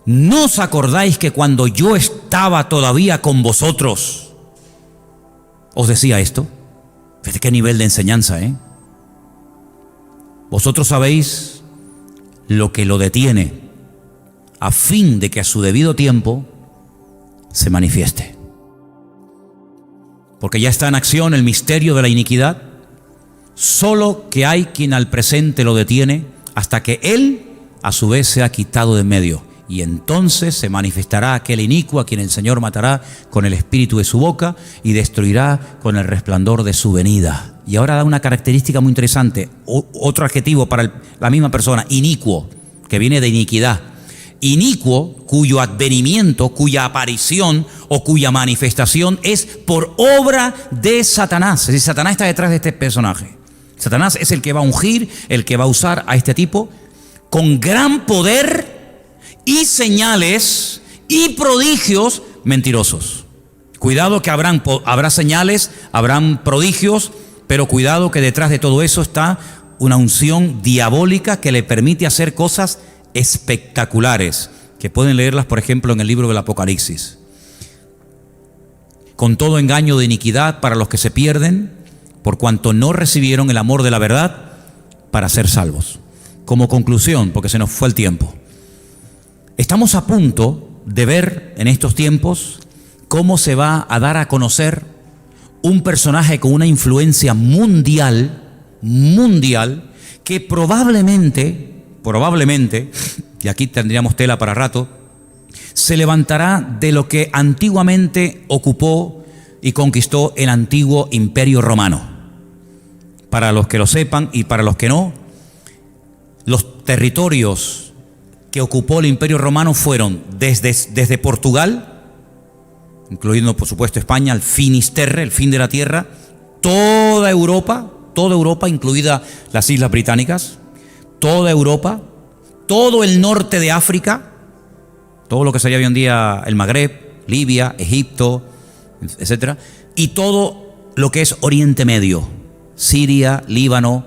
¿No os acordáis que cuando yo estaba todavía con vosotros os decía esto? Fíjate qué nivel de enseñanza, Vosotros sabéis lo que lo detiene, a fin de que a su debido tiempo se manifieste. Porque ya está en acción el misterio de la iniquidad, solo que hay quien al presente lo detiene hasta que él a su vez sea quitado de en medio. Y entonces se manifestará aquel inicuo a quien el Señor matará con el espíritu de su boca y destruirá con el resplandor de su venida. Y ahora da una característica muy interesante, otro adjetivo para la misma persona: inicuo, que viene de iniquidad. Inicuo, cuyo advenimiento, cuya aparición o cuya manifestación es por obra de Satanás. Es decir, Satanás está detrás de este personaje. Satanás es el que va a ungir, el que va a usar a este tipo con gran poder y señales y prodigios mentirosos. Cuidado que habrá señales, habrán prodigios, pero cuidado que detrás de todo eso está una unción diabólica que le permite hacer cosas espectaculares, que pueden leerlas, por ejemplo, en el libro del Apocalipsis. Con todo engaño de iniquidad para los que se pierden, por cuanto no recibieron el amor de la verdad para ser salvos. Como conclusión, porque se nos fue el tiempo, estamos a punto de ver en estos tiempos cómo se va a dar a conocer un personaje con una influencia mundial, que probablemente, y aquí tendríamos tela para rato, se levantará de lo que antiguamente ocupó y conquistó el antiguo Imperio Romano. Para los que lo sepan y para los que no, los territorios que ocupó el Imperio Romano fueron desde Portugal, incluyendo por supuesto España, el Finisterre, el fin de la tierra, toda Europa, incluida las Islas Británicas, toda Europa, todo el norte de África, todo lo que sería hoy en día el Magreb, Libia, Egipto, etcétera, y todo lo que es Oriente Medio, Siria, Líbano,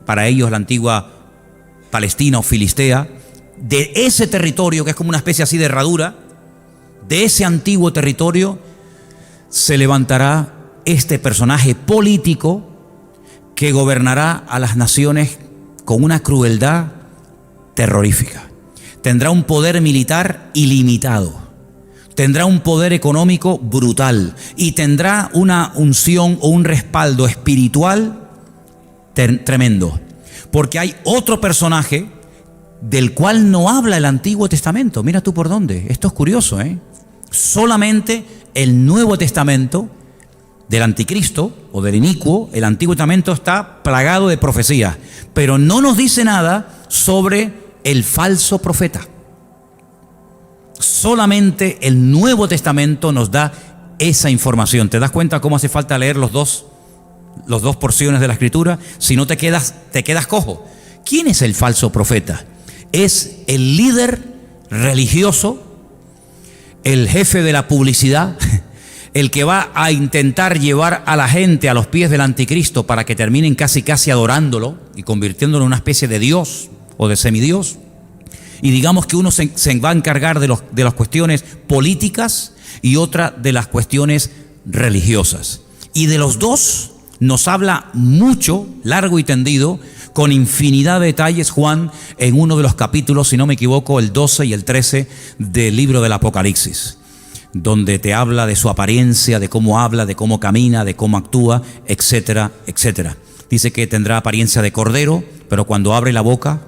para ellos la antigua Palestina o Filistea. De ese territorio, que es como una especie así de herradura, de ese antiguo territorio se levantará este personaje político que gobernará a las naciones con una crueldad terrorífica. Tendrá un poder militar ilimitado, tendrá un poder económico brutal y tendrá una unción o un respaldo espiritual tremendo. Porque hay otro personaje del cual no habla el Antiguo Testamento. Mira tú por dónde. Esto es curioso, ¿eh? Solamente el Nuevo Testamento del Anticristo o del inicuo, el Antiguo Testamento está plagado de profecías, pero no nos dice nada sobre el falso profeta. Solamente el Nuevo Testamento nos da esa información. ¿Te das cuenta cómo hace falta leer los dos porciones de la Escritura? Si no te quedas cojo. ¿Quién es el falso profeta? Es el líder religioso, el jefe de la publicidad, el que va a intentar llevar a la gente a los pies del anticristo para que terminen casi adorándolo y convirtiéndolo en una especie de dios o de semidios. Y digamos que uno se va a encargar de las cuestiones políticas y otra de las cuestiones religiosas. Y de los dos nos habla mucho, largo y tendido, con infinidad de detalles Juan en uno de los capítulos, si no me equivoco, el 12 y el 13 del libro del Apocalipsis, donde te habla de su apariencia, de cómo habla, de cómo camina, de cómo actúa, etcétera, etcétera. Dice que tendrá apariencia de cordero, pero cuando abre la boca,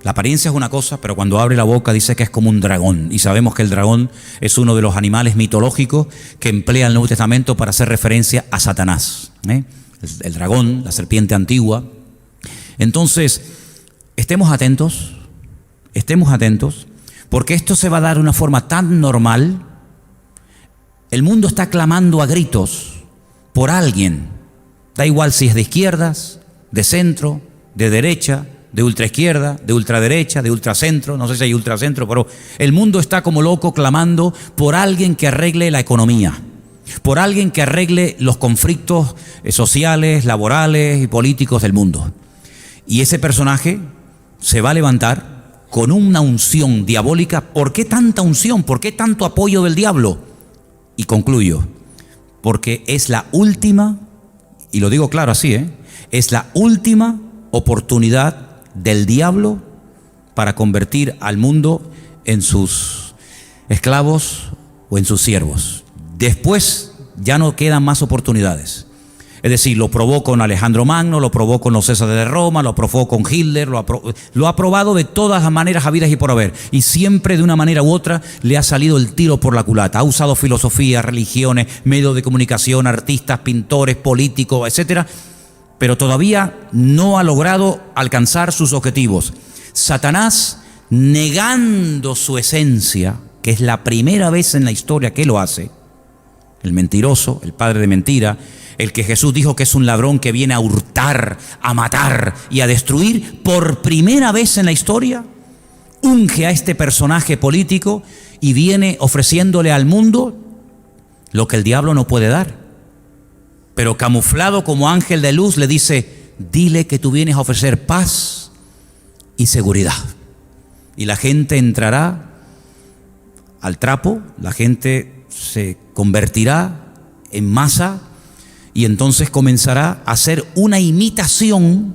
la apariencia es una cosa, pero cuando abre la boca dice que es como un dragón. Y sabemos que el dragón es uno de los animales mitológicos que emplea el Nuevo Testamento para hacer referencia a Satanás, el dragón, la serpiente antigua. Entonces, estemos atentos, porque esto se va a dar de una forma tan normal. El mundo está clamando a gritos por alguien. Da igual si es de izquierdas, de centro, de derecha, de ultraizquierda, de ultraderecha, de ultracentro. No sé si hay ultracentro, pero el mundo está como loco clamando por alguien que arregle la economía, por alguien que arregle los conflictos sociales, laborales y políticos del mundo. Y ese personaje se va a levantar con una unción diabólica. ¿Por qué tanta unción? ¿Por qué tanto apoyo del diablo? Y concluyo, porque es la última, y lo digo claro así, es la última oportunidad del diablo para convertir al mundo en sus esclavos o en sus siervos. Después ya no quedan más oportunidades. Es decir, lo probó con Alejandro Magno, lo probó con los Césares de Roma, lo probó con Hitler, lo ha probado de todas las maneras habidas y por haber. Y siempre de una manera u otra le ha salido el tiro por la culata. Ha usado filosofía, religiones, medios de comunicación, artistas, pintores, políticos, etcétera, pero todavía no ha logrado alcanzar sus objetivos. Satanás, negando su esencia, que es la primera vez en la historia que lo hace, el mentiroso, el padre de mentira, el que Jesús dijo que es un ladrón que viene a hurtar, a matar y a destruir, por primera vez en la historia, unge a este personaje político y viene ofreciéndole al mundo lo que el diablo no puede dar. Pero camuflado como ángel de luz le dice, dile que tú vienes a ofrecer paz y seguridad. Y la gente entrará al trapo, la gente se convertirá en masa y entonces comenzará a hacer una imitación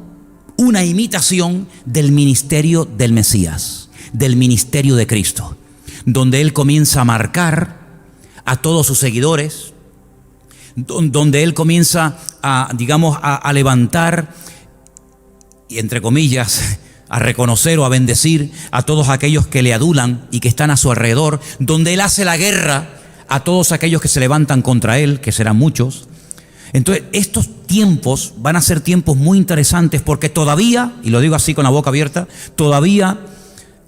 del ministerio del Mesías, del ministerio de Cristo, donde Él comienza a marcar a todos sus seguidores, donde Él comienza a levantar y, entre comillas, a reconocer o a bendecir a todos aquellos que le adulan y que están a su alrededor, donde Él hace la guerra a todos aquellos que se levantan contra Él, que serán muchos. Entonces, estos tiempos van a ser tiempos muy interesantes porque todavía, y lo digo así con la boca abierta, todavía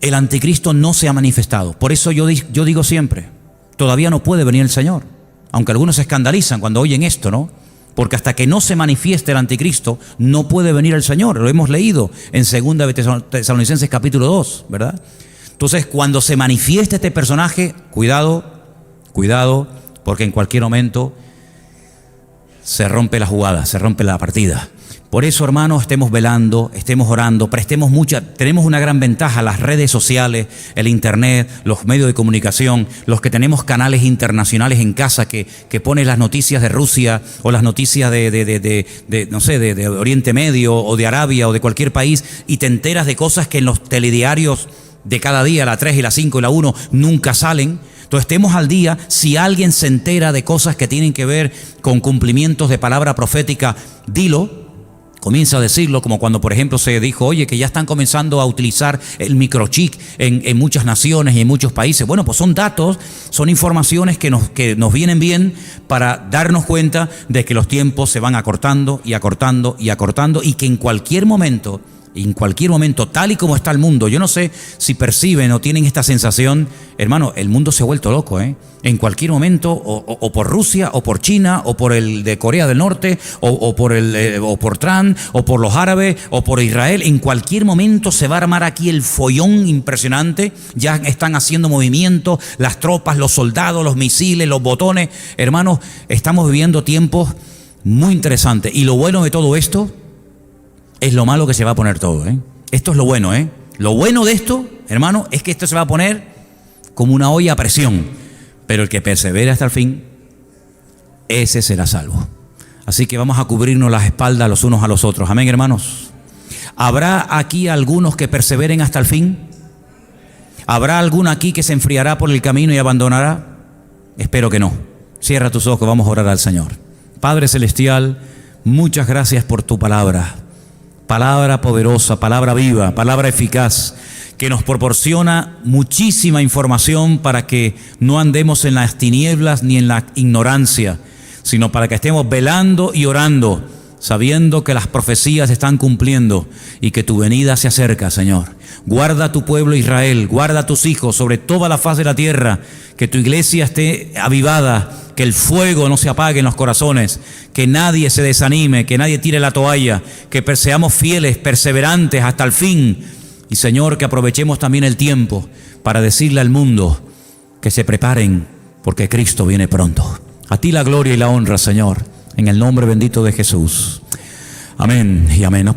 el anticristo no se ha manifestado. Por eso yo digo siempre, todavía no puede venir el Señor. Aunque algunos se escandalizan cuando oyen esto, ¿no? Porque hasta que no se manifieste el anticristo, no puede venir el Señor. Lo hemos leído en 2 Tesalonicenses capítulo 2, ¿verdad? Entonces, cuando se manifieste este personaje, cuidado, porque en cualquier momento se rompe la jugada, se rompe la partida. Por eso, hermanos, estemos velando, estemos orando, tenemos una gran ventaja, las redes sociales, el internet, los medios de comunicación, los que tenemos canales internacionales en casa que ponen las noticias de Rusia o las noticias de Oriente Medio o de Arabia o de cualquier país, y te enteras de cosas que en los telediarios de cada día, la 3 y la 5 y la 1, nunca salen. Entonces estemos al día. Si alguien se entera de cosas que tienen que ver con cumplimientos de palabra profética, dilo. Comienza a decirlo, como cuando, por ejemplo, se dijo, oye, que ya están comenzando a utilizar el microchip en muchas naciones y en muchos países. Bueno, pues son datos, son informaciones que nos vienen bien para darnos cuenta de que los tiempos se van acortando y acortando y acortando, y que en cualquier momento, tal y como está el mundo, yo no sé si perciben o tienen esta sensación, hermano, el mundo se ha vuelto loco, ¿eh? En cualquier momento, o por Rusia, o por China, o por el de Corea del Norte, o por Trump, o por los árabes, o por Israel, en cualquier momento se va a armar aquí el follón impresionante. Ya están haciendo movimientos, las tropas, los soldados, los misiles, los botones. Hermanos, estamos viviendo tiempos muy interesantes, y lo bueno de todo esto es lo malo que se va a poner todo, ¿eh? Esto es lo bueno, ¿eh? Lo bueno de esto, hermano, es que esto se va a poner como una olla a presión. Pero el que persevere hasta el fin, ese será salvo. Así que vamos a cubrirnos las espaldas los unos a los otros. Amén, hermanos. ¿Habrá aquí algunos que perseveren hasta el fin? ¿Habrá alguno aquí que se enfriará por el camino y abandonará? Espero que no. Cierra tus ojos, vamos a orar al Señor. Padre Celestial, muchas gracias por tu palabra. Palabra poderosa, palabra viva, palabra eficaz, que nos proporciona muchísima información para que no andemos en las tinieblas ni en la ignorancia, sino para que estemos velando y orando, sabiendo que las profecías se están cumpliendo y que tu venida se acerca, Señor. Guarda a tu pueblo Israel, guarda a tus hijos sobre toda la faz de la tierra, que tu iglesia esté avivada, que el fuego no se apague en los corazones, que nadie se desanime, que nadie tire la toalla, que seamos fieles, perseverantes hasta el fin. Y Señor, que aprovechemos también el tiempo para decirle al mundo que se preparen, porque Cristo viene pronto. A ti la gloria y la honra, Señor, en el nombre bendito de Jesús. Amén y amén.